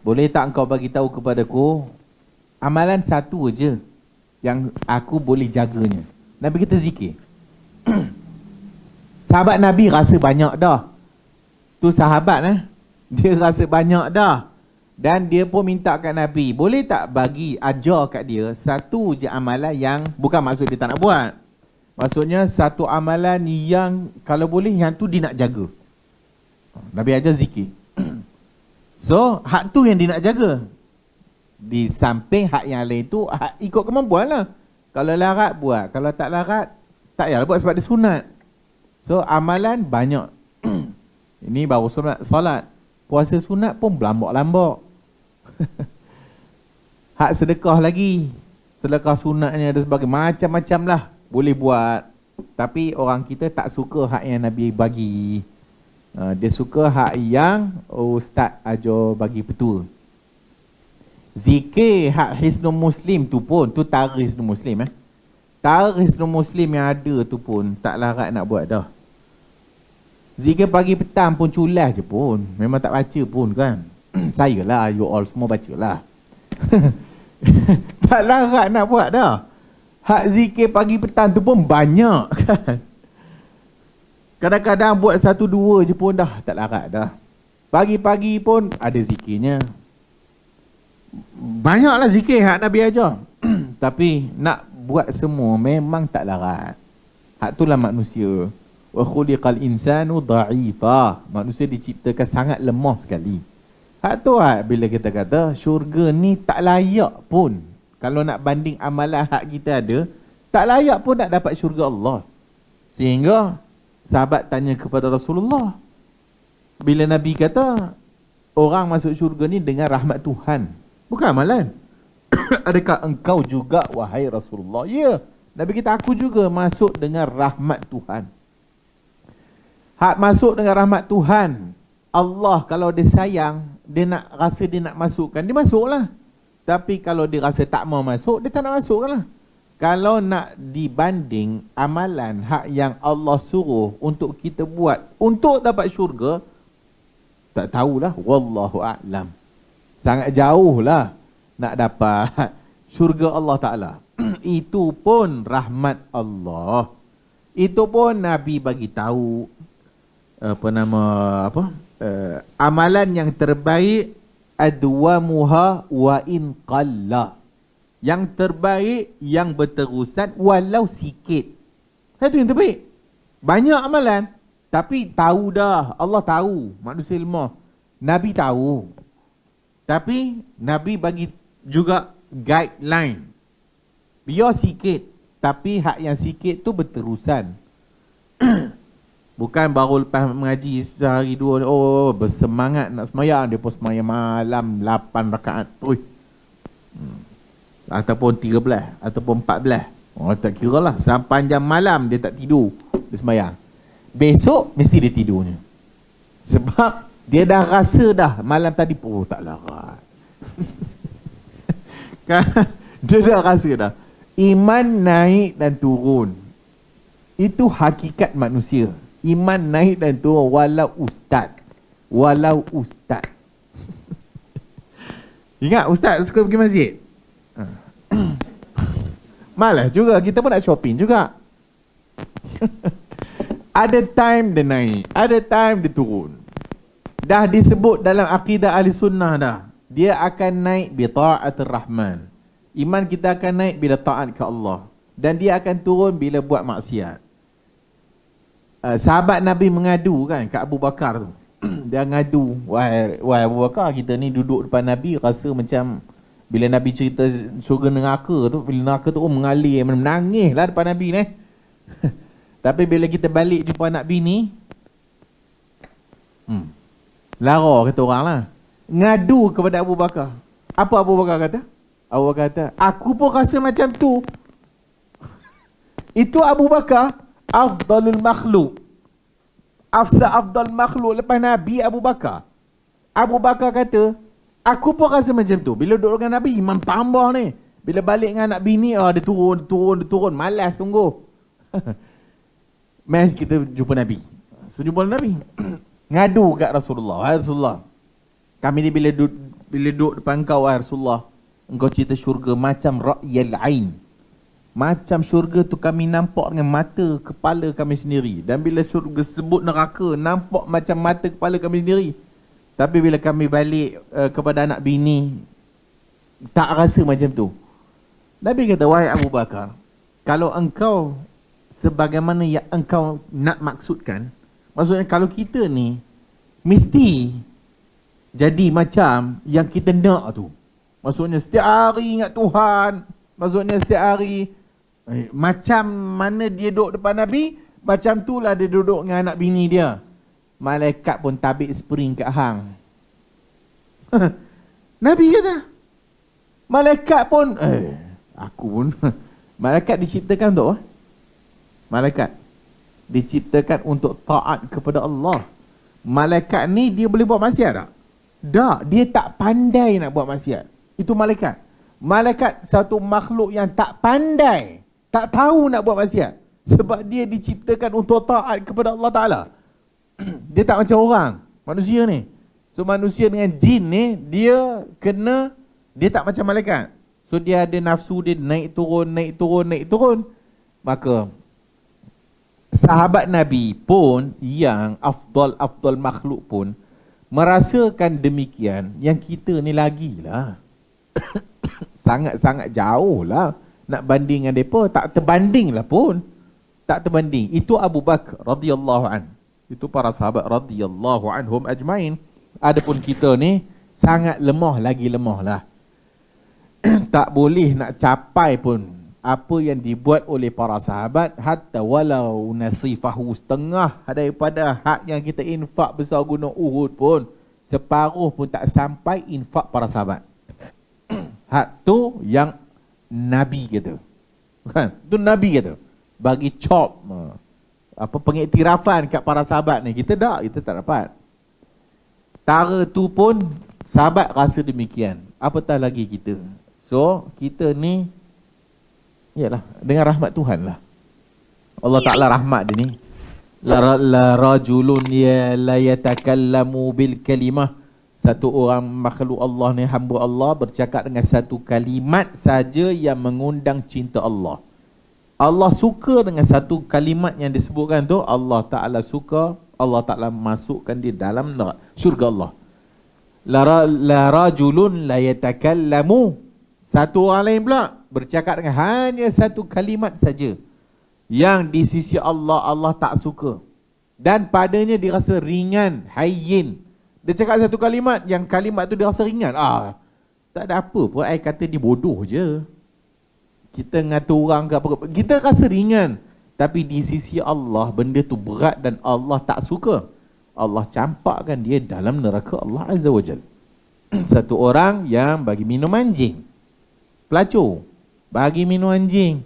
Boleh tak engkau bagi tahu kepadaku amalan satu aja yang aku boleh jaganya? Nabi kita zikir. Sahabat Nabi rasa banyak dah. Tu sahabat dia rasa banyak dah. Dan dia pun minta kat Nabi, boleh tak bagi ajar kat dia satu je amalan yang, bukan maksud dia tak nak buat, maksudnya satu amalan yang kalau boleh yang tu dia nak jaga. Nabi ajar zikir. So hak tu yang dia nak jaga. Di samping hak yang lain tu hak ikut kemampuan lah. Kalau larat buat, kalau tak larat tak payah buat sebab dia sunat. So amalan banyak. Ini baru sunat salat. Puasa sunat pun berlambak-lambak. Hak sedekah lagi. Sedekah sunatnya ada sebagai macam-macam lah. Boleh buat. Tapi orang kita tak suka hak yang Nabi bagi. Dia suka hak yang ustaz ajar bagi petua. Zikir hak Hisnul Muslim tu pun, tu tarikh Hisnul Muslim tarikh Hisnul Muslim yang ada tu pun tak larat nak buat dah. Zikir pagi petang pun culas je pun, memang tak baca pun kan. Saya lah, you all semua baca lah. Tak larat nak buat dah. Hak zikir pagi petang tu pun banyak kan. Kadang-kadang buat 1-2 je pun dah tak larat dah. Pagi-pagi pun ada zikirnya. Banyaklah zikir hak Nabi ajar. Tapi nak buat semua memang tak larat. Hak itulah manusia. Wa khuliqal insanu dha'ifa. Manusia diciptakan sangat lemah sekali. Hak tu bila kita kata syurga ni tak layak pun. Kalau nak banding amalan hak kita ada, tak layak pun nak dapat syurga Allah. Sehingga sahabat tanya kepada Rasulullah. Bila Nabi kata orang masuk syurga ni dengan rahmat Tuhan, bukan amalan. Adakah engkau juga wahai Rasulullah? Ya, Nabi kita aku juga masuk dengan rahmat Tuhan. Hak masuk dengan rahmat Tuhan, Allah kalau dia sayang, dia nak rasa dia nak masukkan, dia masuklah. Tapi kalau dia rasa tak mau masuk, dia tak nak masukkan lah. Kalau nak dibanding amalan hak yang Allah suruh untuk kita buat untuk dapat syurga, tak tahulah, wallahu a'lam. Sangat jauh lah nak dapat syurga Allah Ta'ala. Itu pun rahmat Allah. Itu pun Nabi bagi tahu amalan yang terbaik adwamuha wa in qalla. Yang terbaik yang berterusan walau sikit. Itu yang terbaik. Banyak amalan tapi tahu dah, Allah tahu, manusia lemah. Nabi tahu. Tapi Nabi bagi juga guideline. Biar sikit, tapi hak yang sikit tu berterusan. Bukan baru lepas mengaji sehari dua, oh bersemangat nak semayang, dia pun semayang malam 8 rakaat. Ataupun 13, ataupun 14. Oh tak kira lah, sepanjang malam dia tak tidur, dia semayang. Besok mesti dia tidurnya. Sebab dia dah rasa dah malam tadi, oh tak larat. Dia dah rasa dah. Iman naik dan turun. Itu hakikat manusia. Iman naik dan turun walau ustaz. Walau ustaz. Ingat ustaz suka pergi masjid? Malas juga, kita pun nak shopping juga. Ada time dia naik, ada time dia turun. Dah disebut dalam akidah ahli sunnah dah. Dia akan naik bi ta'atir rahman. Iman kita akan naik bila taat ke Allah. Dan dia akan turun bila buat maksiat. Sahabat Nabi mengadu kan ke Abu Bakar tu. Dia ngadu, wahai Abu Bakar, kita ni duduk depan Nabi rasa macam bila Nabi cerita syurga neraka tu, bila neraka tu mengalir, menangis lah depan Nabi ni. Tapi bila kita balik jumpa anak bini, lara kata orang lah. Ngadu kepada Abu Bakar. Apa Abu Bakar kata? Abu Bakar kata, aku pun rasa macam tu. Itu Abu Bakar afdalul makhluk. Afdal makhluk lepas Nabi Abu Bakar. Abu Bakar kata, aku pun rasa macam tu. Bila duduk dengan Nabi, imam tambah ni. Bila balik dengan anak bini, dia turun. Malas tunggu. Mas kita jumpa Nabi. So jumpa Nabi. Ngadu kat Rasulullah. Wahai Rasulullah, kami ni bila duduk depan kau, wahai Rasulullah, engkau cerita syurga macam ra'yal ain. Macam syurga tu kami nampak dengan mata kepala kami sendiri. Dan bila syurga sebut neraka, nampak macam mata kepala kami sendiri. Tapi bila kami balik kepada anak bini, tak rasa macam tu. Nabi kata, wahai Abu Bakar, kalau engkau sebagaimana yang engkau nak maksudkan, maksudnya kalau kita ni mesti jadi macam yang kita nak tu. Maksudnya setiap hari ingat Tuhan. Maksudnya setiap hari macam mana dia duduk depan Nabi, macam itulah dia duduk dengan anak bini dia. Malaikat pun tabik spring kat hang. Nabi kata, malaikat pun aku pun malaikat diciptakan untuk apa? Malaikat diciptakan untuk taat kepada Allah. Malaikat ni dia boleh buat maksiat tak? Tak, dia tak pandai nak buat maksiat. Itu malaikat. Malaikat satu makhluk yang tak pandai, tak tahu nak buat maksiat. Sebab dia diciptakan untuk taat kepada Allah Ta'ala. Dia tak macam orang, manusia ni. So manusia dengan jin ni, dia tak macam malaikat. So dia ada nafsu dia naik turun. Maka sahabat Nabi pun yang afdal makhluk pun merasakan demikian. Yang kita ni lagilah sangat-sangat jauh lah nak banding dengan mereka. Tak terbanding lah pun. Tak terbanding. Itu Abu Bakar radhiyallahu an. Itu para sahabat radhiyallahu anhum ajmain. Adapun kita ni sangat lemah, lagi lemah lah. Tak boleh nak capai pun apa yang dibuat oleh para sahabat, hatta walau nasifahu, setengah daripada hak yang kita infak besar gunung Uhud pun, separuh pun tak sampai infak para sahabat. Hak tu yang Nabi kata. Kan? Tu Nabi kata. Bagi chop pengiktirafan kat para sahabat ni. Kita tak dapat. Tara tu pun sahabat rasa demikian. Apatah lagi kita. So, kita ni yalah, dengan rahmat Tuhan lah. Allah Ta'ala rahmat dia ni. La rajulun la yatakallamu bil kalimah. Satu orang makhluk Allah ni, hamba Allah, bercakap dengan satu kalimat saja yang mengundang cinta Allah. Allah suka dengan satu kalimat yang disebutkan tu, Allah Ta'ala suka, Allah Ta'ala masukkan dia dalam syurga Allah. La rajulun la yatakallamu. Satu orang lain pula bercakap dengan hanya satu kalimat saja yang di sisi Allah, Allah tak suka. Dan padanya dirasa ringan, hayyin. Dia cakap satu kalimat, yang kalimat tu dirasa ringan. Tak ada apa pun, I kata dia bodoh je. Kita ngata orang ke apa, kita rasa ringan. Tapi di sisi Allah, benda tu berat dan Allah tak suka. Allah campakkan dia dalam neraka Allah Azza wa Jal. Satu orang yang bagi minum anjing, pelacur, bagi minum anjing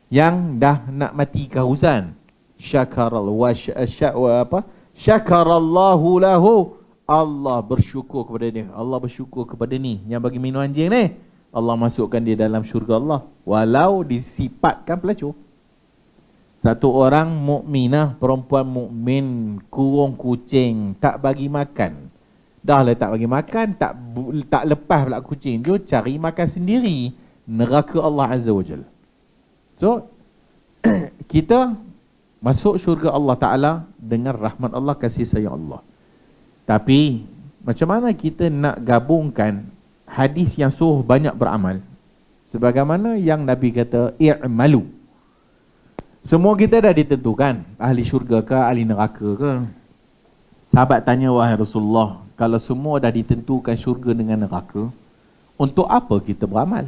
yang dah nak mati kehausan, syakarallahu lahu, Allah bersyukur kepada dia. Allah bersyukur kepada ni yang bagi minum anjing ni, Allah masukkan dia dalam syurga Allah, walau disifatkan pelacur. Satu orang mukminah, perempuan mukmin, kurung kucing, tak bagi makan. Dah lah tak bagi makan, tak lepas pula kucing tu, cari makan sendiri. Neraka Allah Azza wa Jalla. So, kita masuk syurga Allah Ta'ala dengan rahmat Allah, kasih sayang Allah. Tapi, macam mana kita nak gabungkan hadis yang suruh banyak beramal? Sebagaimana yang Nabi kata, i'malu. Semua kita dah ditentukan, ahli syurga ke, ahli neraka ke. Sahabat tanya, wahai Rasulullah, kalau semua dah ditentukan syurga dengan neraka, untuk apa kita beramal?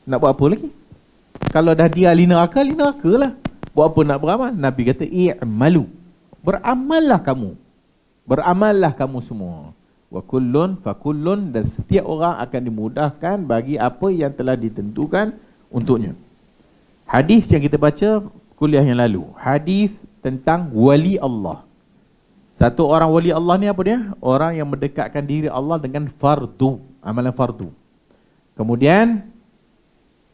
Nak buat apa lagi? Kalau dah dia ahli neraka lah. Buat apa nak beramal? Nabi kata, i'malu. Beramallah kamu. Beramallah kamu semua. Wa kullun fa kullun, dan setiap orang akan dimudahkan bagi apa yang telah ditentukan untuknya. Hadis yang kita baca kuliah yang lalu, hadis tentang wali Allah. Satu orang wali Allah ni apa dia? Orang yang mendekatkan diri Allah dengan fardu, amalan fardu. Kemudian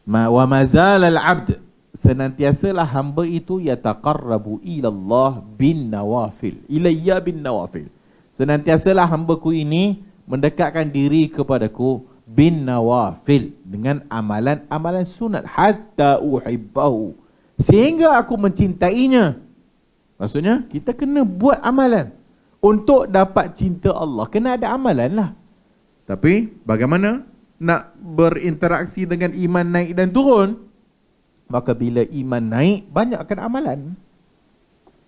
wa mazalal abd, senantiasalah hamba itu yataqarrabu ila Allah bin nawafil, ilayya bin nawafil. Senantiasalah hambaku ini mendekatkan diri kepadaku bin nawafil, dengan amalan-amalan sunat, hatta uhibbahu, sehingga aku mencintainya. Maksudnya kita kena buat amalan untuk dapat cinta Allah, kena ada amalan lah. Tapi bagaimana nak berinteraksi dengan iman naik dan turun? Maka bila iman naik, banyakkan amalan.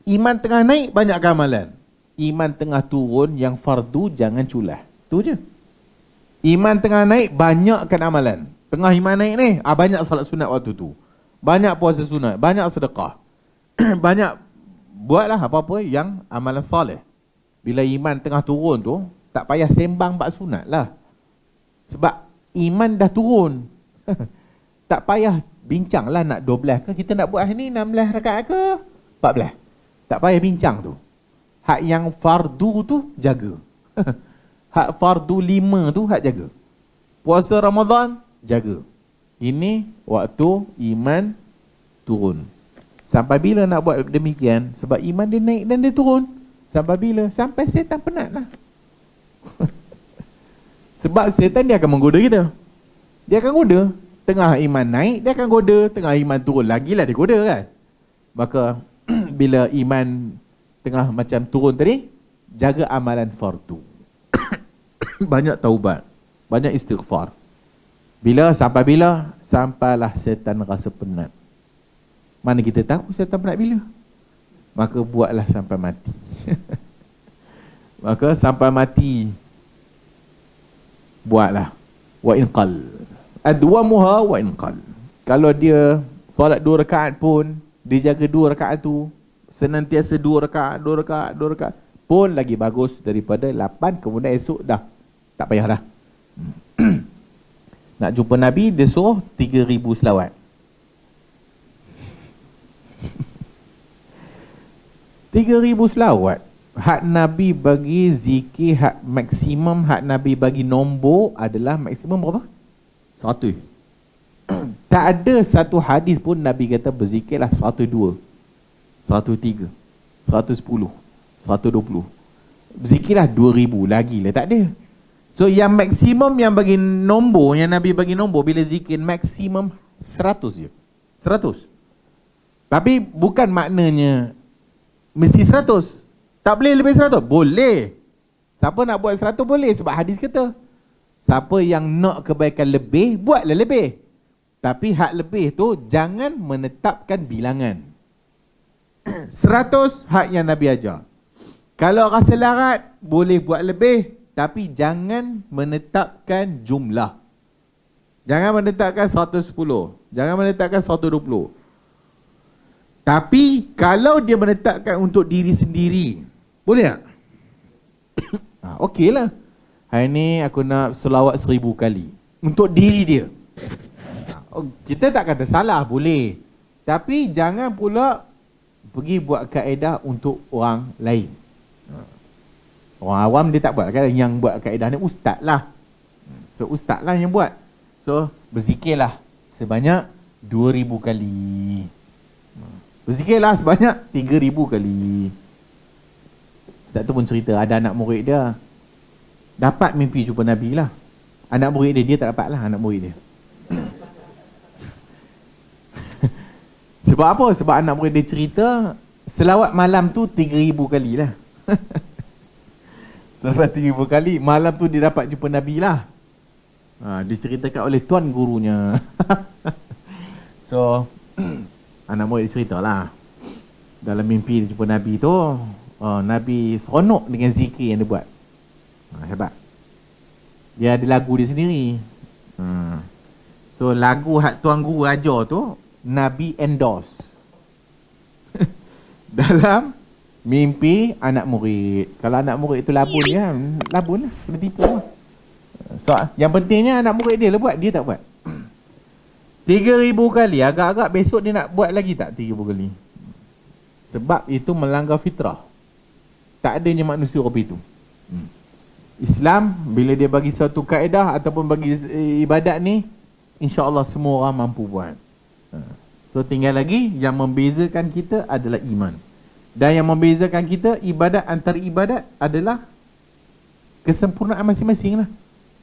Iman tengah naik, banyakkan amalan. Iman tengah turun, yang fardu jangan culah. Tu je. Iman tengah naik, banyakkan amalan. Tengah iman naik ni, banyak salat sunat waktu tu, banyak puasa sunat, banyak sedekah, banyak buatlah apa-apa yang amalan soleh. Bila iman tengah turun tu, tak payah sembang bab sunat lah, sebab iman dah turun. Tak payah bincang lah nak 12 ke, kita nak buat hari ni 16 rakaat ke 14, tak payah bincang tu. Hak yang fardu tu jaga. Hak fardu 5 tu hak jaga. Puasa Ramadan jaga. Ini waktu iman turun. Sampai bila nak buat demikian? Sebab iman dia naik dan dia turun. Sampai bila? Sampai setan penat lah. Sebab setan dia akan menggoda kita. Dia akan goda. Tengah iman naik, dia akan goda. Tengah iman turun lagi lah dia goda kan. Maka bila iman tengah macam turun tadi, jaga amalan fardu. Banyak taubat, banyak istighfar. Sampai bila? Sampailah setan rasa penat. Mana kita tahu setan penat bila? Maka buatlah sampai mati. Maka sampai mati buatlah. Wa inqal adwamuha wa inqal. Kalau dia solat 2 rakaat pun, dia jaga 2 rakaat tu, senantiasa 2 rakaat pun lagi bagus daripada 8 kemudian esok dah tak payah dah. Nak jumpa Nabi, dia suruh 3,000 selawat. 3,000 selawat. Hak Nabi bagi zikir, hak maksimum, hak Nabi bagi nombor adalah maksimum berapa? 100. Tak ada satu hadis pun Nabi kata berzikirlah 102, 103, 110, 120. Berzikirlah 2,000 lagi lah, tak ada. So yang maksimum yang bagi nombor, yang Nabi bagi nombor bila zikir maksimum 100 je. 100. Tapi bukan maknanya mesti 100. Tak boleh lebih 100? Boleh. Siapa nak buat 100 boleh, sebab hadis kata siapa yang nak kebaikan lebih, buatlah lebih. Tapi hak lebih tu jangan menetapkan bilangan. 100 hak yang Nabi ajar. Kalau rasa larat, boleh buat lebih, tapi jangan menetapkan jumlah. Jangan menetapkan 110. Jangan menetapkan 120. Tapi kalau dia menetapkan untuk diri sendiri, boleh tak? Okey lah. Hari ni aku nak selawat 1,000 kali untuk diri dia. Kita tak kata salah, boleh. Tapi jangan pula pergi buat kaedah untuk orang lain. Orang awam dia tak buat. Yang buat kaedah ni ustaz lah. So ustaz lah yang buat. So berzikirlah sebanyak 2,000 kali. Berzikirlah sebanyak 3,000 kali. Ustaz tu pun cerita ada anak murid dia dapat mimpi jumpa Nabi lah. Anak murid dia tak dapat lah, anak murid dia. Sebab apa? Sebab anak murid dia cerita selawat malam tu 3,000 kali lah. Selawat 3,000 kali. Malam tu dia dapat jumpa Nabi lah. Diceritakan oleh tuan gurunya. So anak murid dia cerita lah, dalam mimpi dia jumpa Nabi tu, Nabi seronok dengan zikir yang dia buat. Hebat. Dia ada lagu dia sendiri. So lagu hak tuan guru ajar tu Nabi endorse. Dalam mimpi anak murid. Kalau anak murid itu labun ya, labun lah, kena tipu lah. So yang pentingnya anak murid dia lah buat, dia tak buat. 3,000 kali, agak-agak besok dia nak buat lagi tak 3,000 kali? Sebab itu melanggar fitrah. Tak adanya manusia seperti itu. Islam bila dia bagi satu kaedah ataupun bagi ibadat ni, insya-Allah semua orang mampu buat. So tinggal lagi yang membezakan kita adalah iman. Dan yang membezakan kita ibadat antara ibadat adalah kesempurnaan masing-masing lah.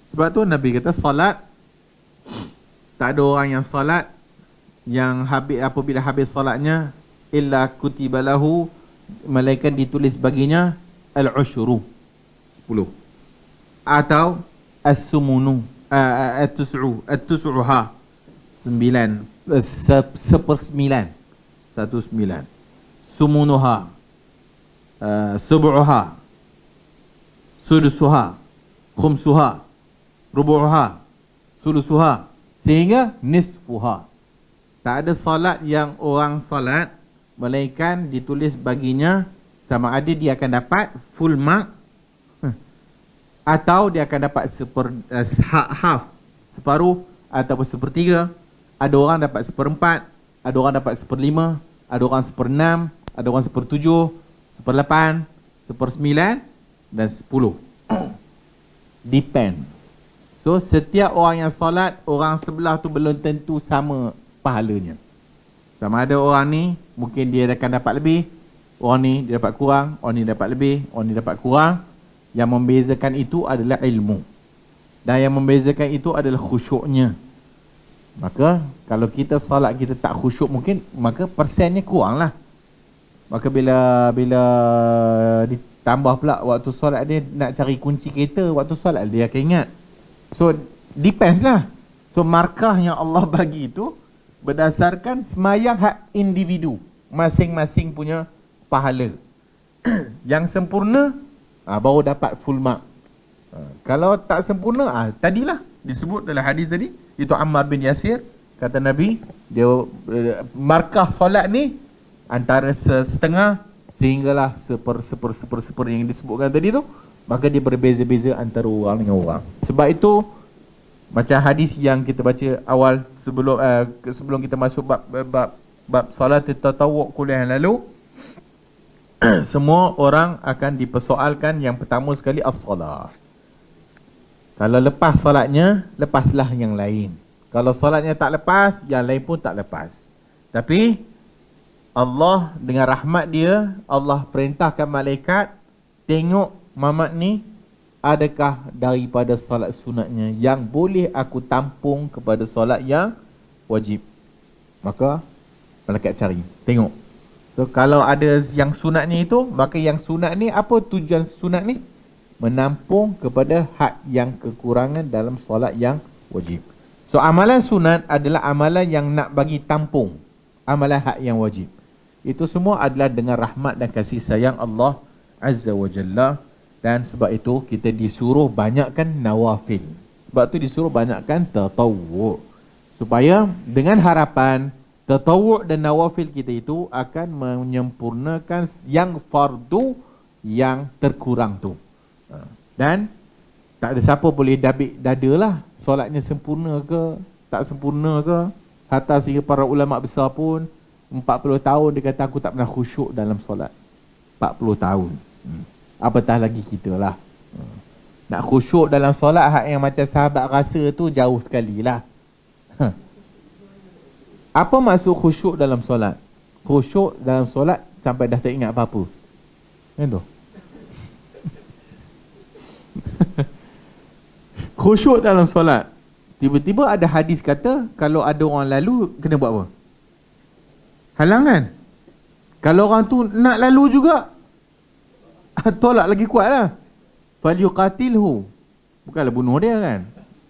Sebab tu Nabi kata salat, tak ada orang yang salat yang habis apabila habis salatnya illa kutibalahu, malaikat ditulis baginya al-ushru 10 atau as-sumunu at-tus'uha 9 1/9 sumunuha sub'uha sudusuha khumsuha rubu'uha sulusuha sehingga nisfuha. Tak ada salat yang orang salat malaikat ditulis baginya sama ada dia akan dapat full mark atau dia akan dapat half, separuh ataupun sepertiga. Ada orang dapat 1/4, ada orang dapat 1/5, ada orang 1/6, ada orang 1/7, 1/8, 1/9 dan 10. Depend. So setiap orang yang solat, orang sebelah tu belum tentu sama pahalanya. Sama ada orang ni mungkin dia akan dapat lebih, orang ni dia dapat kurang, orang ni dapat lebih, orang ni dapat kurang. Yang membezakan itu adalah ilmu. Dan yang membezakan itu adalah khusyuknya. Maka kalau kita salat kita tak khusyuk mungkin, maka persennya kurang lah. Maka bila ditambah pula waktu solat dia nak cari kunci kereta waktu solat, dia akan ingat. So depends lah. So markah yang Allah bagi itu berdasarkan semayang hak individu, masing-masing punya pahala. Yang sempurna baru dapat full mark. Kalau tak sempurna, tadilah disebut dalam hadis tadi, itu Ammar bin Yasir, kata Nabi, dia markah solat ni antara setengah sehinggalah seper yang disebutkan tadi tu, maka dia berbeza-beza antara orang dengan orang. Sebab itu macam hadis yang kita baca awal sebelum kita masuk bab solat tatawwu' kuliah yang lalu, semua orang akan dipersoalkan yang pertama sekali as-salah. Kalau lepas solatnya, lepaslah yang lain. Kalau solatnya tak lepas, yang lain pun tak lepas. Tapi Allah dengan rahmat dia, Allah perintahkan malaikat tengok Mamat ni adakah daripada solat sunatnya yang boleh aku tampung kepada solat yang wajib. Maka malaikat cari, tengok. So kalau ada yang sunatnya itu, maka yang sunat ni, apa tujuan sunat ni? Menampung kepada hak yang kekurangan dalam solat yang wajib. So amalan sunat adalah amalan yang nak bagi tampung amalan hak yang wajib. Itu semua adalah dengan rahmat dan kasih sayang Allah Azza wa Jalla. Dan sebab itu kita disuruh banyakkan nawafil. Sebab tu disuruh banyakkan tatawwu', supaya dengan harapan tatawwu' dan nawafil kita itu akan menyempurnakan yang fardu yang terkurang tu. Dan tak ada siapa boleh dabik dada lah solatnya sempurna ke tak sempurna ke. Hatta sehingga para ulama besar pun 40 tahun dia kata aku tak pernah khusyuk dalam solat. 40 tahun. Apatah lagi kita lah. Nak khusyuk dalam solat hak yang macam sahabat rasa tu jauh sekali lah. Apa maksud khusyuk dalam solat? Khusyuk dalam solat sampai dah tak ingat apa-apa. Kan tu? Khusyuk dalam solat. Tiba-tiba ada hadis kata kalau ada orang lalu kena buat apa? Halangan. Kalau orang tu nak lalu juga, tolak lagi kuat lah. Falyuqatilhu. Bukanlah bunuh dia kan.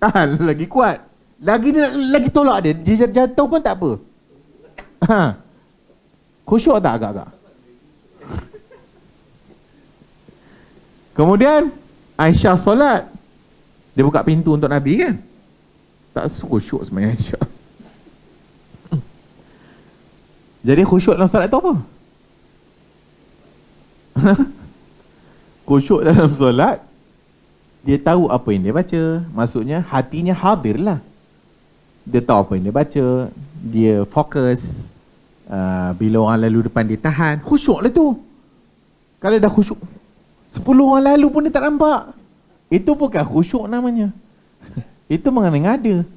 Tahan lagi kuat. Lagi tolak dia. Dia jatuh pun tak apa. Khusyuk tak agak-agak? Kemudian Aisyah solat, dia buka pintu untuk Nabi kan. Tak khusyuk sebenarnya Aisyah. Jadi khusyuk dalam solat tu apa? Khusyuk dalam solat, dia tahu apa yang dia baca. Maksudnya hatinya hadir lah. Dia tahu apa yang dia baca. Dia fokus. Bila orang lalu depan dia tahan. Khusyuk lah tu. Kalau dah khusyuk 10 orang lalu pun dia tak nampak, itu bukan khusyuk namanya. Itu mengada-ngada.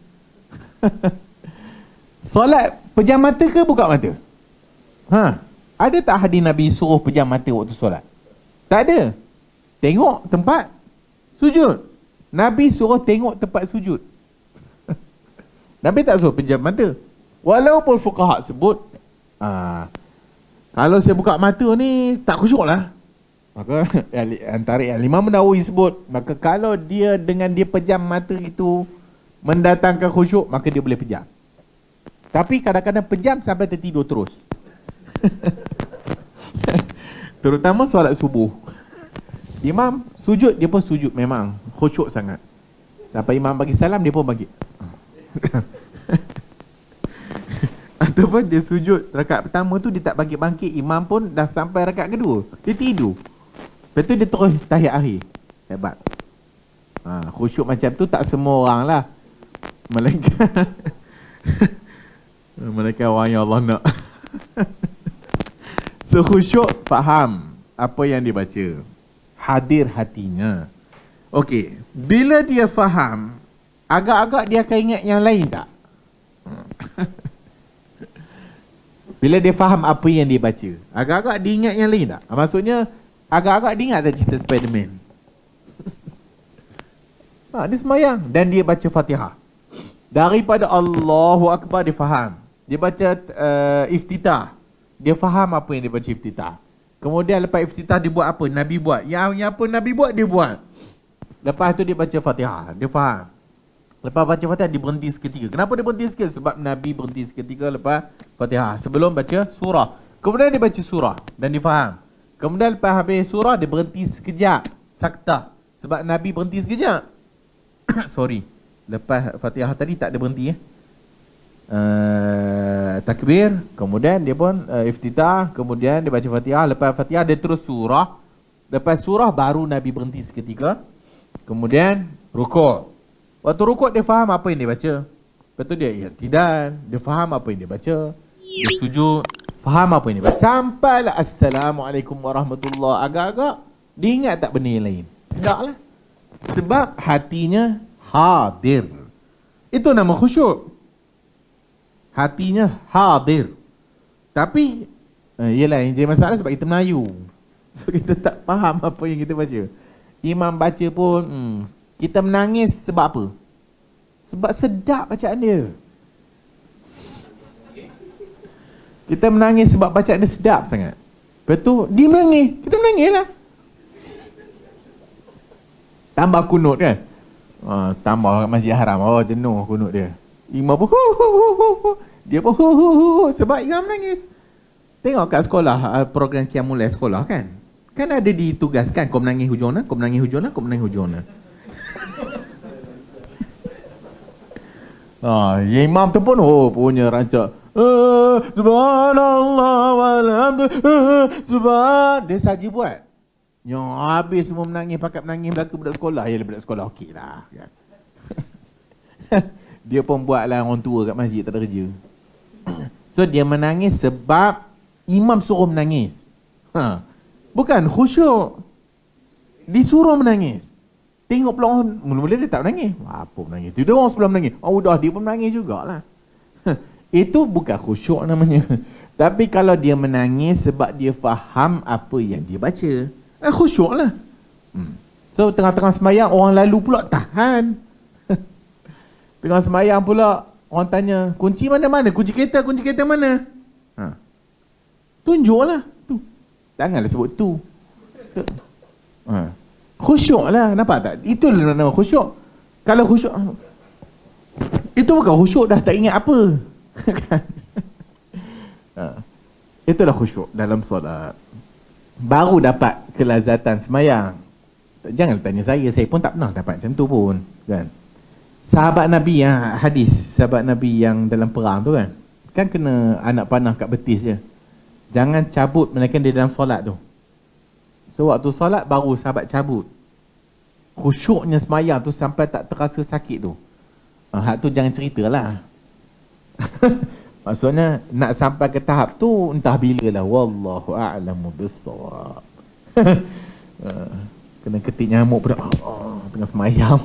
Solat pejam mata ke buka mata? Ada tak hadis Nabi suruh pejam mata waktu solat? Tak ada. Tengok tempat sujud. Nabi suruh tengok tempat sujud. Nabi tak suruh pejam mata. Walaupun fuqaha sebut kalau saya buka mata ni tak khusyuk lah. Maka antara yang Imam Nawawi sebut, maka kalau dia dengan dia pejam mata itu mendatangkan khusyuk, maka dia boleh pejam. Tapi kadang-kadang pejam sampai tertidur terus. Terutama solat subuh. Imam sujud, dia pun sujud memang khusyuk sangat. Sampai imam bagi salam, dia pun bagi. Ataupun dia sujud rakaat pertama tu dia tak bangkit-bangkit, imam pun dah sampai rakaat kedua, dia tidur. Lepas tu dia terus tahiyat akhir. Hebat. Khusyuk macam tu tak semua orang lah. Mereka orang yang Allah nak. So khusyuk, faham apa yang dia baca, hadir hatinya. Okey, bila dia faham, agak-agak dia akan ingat yang lain tak? Bila dia faham apa yang dia baca, agak-agak dia ingat yang lain tak? Maksudnya agak-agak dia ingat tak cerita Spiderman? Dia semayang dan dia baca Fatihah. Daripada Allahu Akbar dia faham. Dia baca iftitah. Dia faham apa yang dia baca iftitah. Kemudian lepas iftitah dia buat apa? Nabi buat. Yang apa Nabi buat, dia buat. Lepas tu dia baca Fatihah. Dia faham. Lepas baca Fatihah dia berhenti seketika. Kenapa dia berhenti seketika? Sebab Nabi berhenti seketika lepas Fatihah. Sebelum baca surah. Kemudian dia baca surah dan dia faham. Kemudian lepas habis surah dia berhenti sekejap. Saktah. Sebab Nabi berhenti sekejap. Sorry. Lepas Fatihah tadi tak ada berhenti takbir, kemudian dia pun iftitah, kemudian dia baca Fatihah, lepas Fatihah dia terus surah. Lepas surah baru Nabi berhenti seketika. Kemudian rukuk. Waktu rukuk dia faham apa yang dia baca. Lepas tu dia i'tidal, dia faham apa yang dia baca. Dia sujud, faham apa yang dia baca. Sampailah Assalamualaikum warahmatullahi. Agak-agak dia ingat tak benda yang lain? Taklah. Sebab hatinya hadir. Itu nama khusyuk. Hatinya hadir. Tapi yelah yang jadi masalah sebab kita Melayu. So kita tak faham apa yang kita baca. Imam baca pun kita menangis sebab apa? Sebab sedap bacaan dia. Kita menangis sebab bacaan dia sedap sangat. Lepas tu dia menangis. Kita menangis lah. Tambah kunut kan. Tambah Masjid Haram. Oh jenuh kunut dia. Imam pun dia pun sebab Imam menangis. Tengok kat sekolah program Qiyamul sekolah kan. Kan ada ditugaskan kau menangis hujona, kau menangis hujona, kau menangis hujona. Ya imam tu pun punya rancak. Subhanallah walhamdulillah. Subhan dia saja buat. Yang habis semua menangis, pakat menangis belaka budak sekolah. Ya budak sekolah okeylah kan. Dia pun buatlah orang tua kat masjid tak ada kerja. So dia menangis sebab imam suruh menangis. Bukan khusyuk. Disuruh menangis. Tengok pula orang, mula-mula dia tak menangis. Apa menangis? Dia orang sebelah menangis. Udah dia pun menangis jugalah. Itu bukan khusyuk namanya. Tapi kalau dia menangis sebab dia faham apa yang dia baca, khusyuk lah. So tengah-tengah sembahyang orang lalu pula tahan. Tengah sembahyang pula orang tanya, kunci mana-mana? Kunci kereta mana? Tunjuklah tu. Janganlah sebut tu. Khusyuk lah, nampak tak? Itulah nama khusyuk. Kalau khusyuk, itu bukan khusyuk dah tak ingat apa. Itulah khusyuk dalam solat. Baru dapat kelazatan semayang. Jangan tanya saya pun tak pernah dapat macam tu pun kan. Sahabat Nabi yang hadis, sahabat Nabi yang dalam perang tu kan kena anak panah kat betis je. Jangan cabut melainkan dia dalam solat tu. So waktu solat baru sahabat cabut. Khusyuknya semayang tu sampai tak terasa sakit tu. Hak tu jangan ceritalah. Maksudnya nak sampai ke tahap tu entah bila lah. Wallahu a'lamu bissawab. Kena ketik nyamuk pula tengah semayang.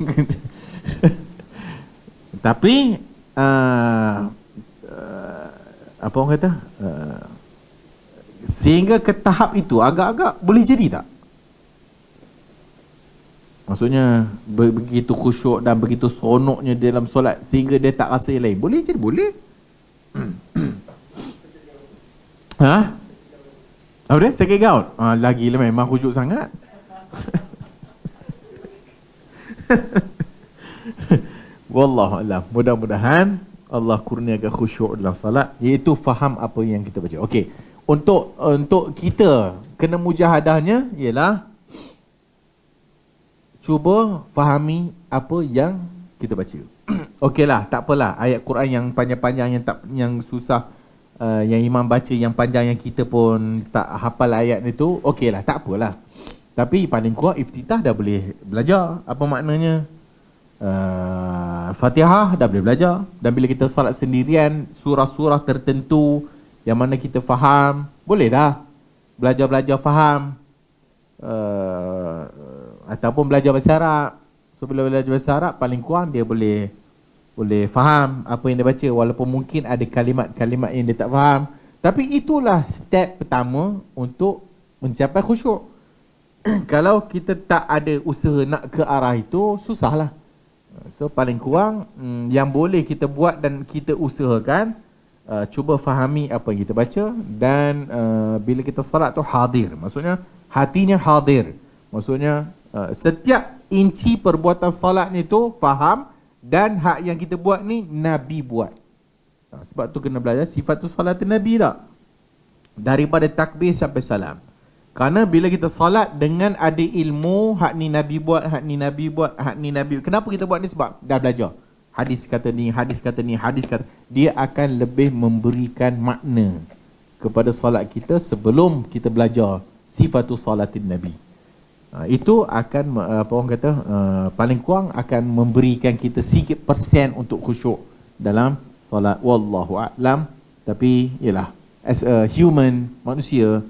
Tapi apa orang kata, sehingga ke tahap itu agak-agak boleh jadi tak? Maksudnya begitu khusyuk dan begitu seronoknya dalam solat sehingga dia tak rasa yang lain. Boleh jadi, boleh. Apa dia? Second count? Lagilah memang khusyuk sangat. Wallahualam. Mudah-mudahan Allah kurniakan khusyuk dalam salat, iaitu faham apa yang kita baca. Okey. Untuk kita kena mujahadahnya ialah cuba fahami apa yang kita baca. Okeylah, tak apalah ayat Quran yang panjang-panjang yang susah, yang imam baca yang panjang yang kita pun tak hafal ayat itu, okeylah, tak apalah. Tapi paling kurang iftitah dah boleh belajar apa maknanya. Fatihah dah boleh belajar. Dan bila kita salat sendirian, surah-surah tertentu yang mana kita faham, boleh dah belajar-belajar faham. Ataupun belajar bahasa Arab. So bila belajar bahasa Arab, paling kurang dia boleh faham apa yang dia baca, walaupun mungkin ada kalimat-kalimat yang dia tak faham. Tapi itulah step pertama untuk mencapai khusyuk. Kalau kita tak ada usaha nak ke arah itu, susahlah. So paling kurang yang boleh kita buat dan kita usahakan, cuba fahami apa yang kita baca, dan bila kita salat tu hadir, maksudnya hatinya hadir, maksudnya setiap inci perbuatan salat ni tu faham, dan hak yang kita buat ni Nabi buat. Sebab tu kena belajar sifat tu salat Nabi tak, daripada takbir sampai salam. Kerana bila kita salat dengan ada ilmu, hak ni Nabi buat, hak ni Nabi buat, hak ni Nabi. Kenapa kita buat ni? Sebab dah belajar. Hadis kata ni, hadis kata ni, hadis kata. Dia akan lebih memberikan makna kepada salat kita sebelum kita belajar sifatul salatin Nabi. Itu akan, apa orang kata, paling kurang akan memberikan kita sikit persen untuk khusyuk dalam salat. Wallahu a'lam. Tapi, yalah, as a human, manusia,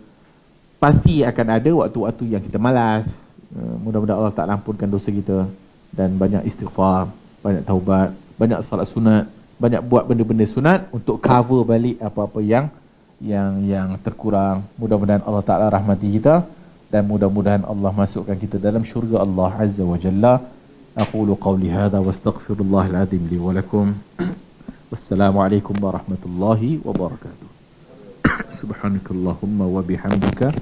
pasti akan ada waktu-waktu yang kita malas. Mudah-mudahan Allah Ta'ala ampunkan dosa kita, dan banyak istighfar, banyak taubat, banyak salat sunat, banyak buat benda-benda sunat untuk cover balik apa-apa yang terkurang. Mudah-mudahan Allah Ta'ala rahmati kita, dan mudah-mudahan Allah masukkan kita dalam syurga Allah Azza wa Jalla. Aqulu qawli hadha wa astaghfirullahal azim li wa lakum. Wassalamualaikum warahmatullahi wabarakatuh. Subhanakallahumma wa bihamdika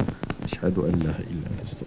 asyhadu an la ilaha illa anta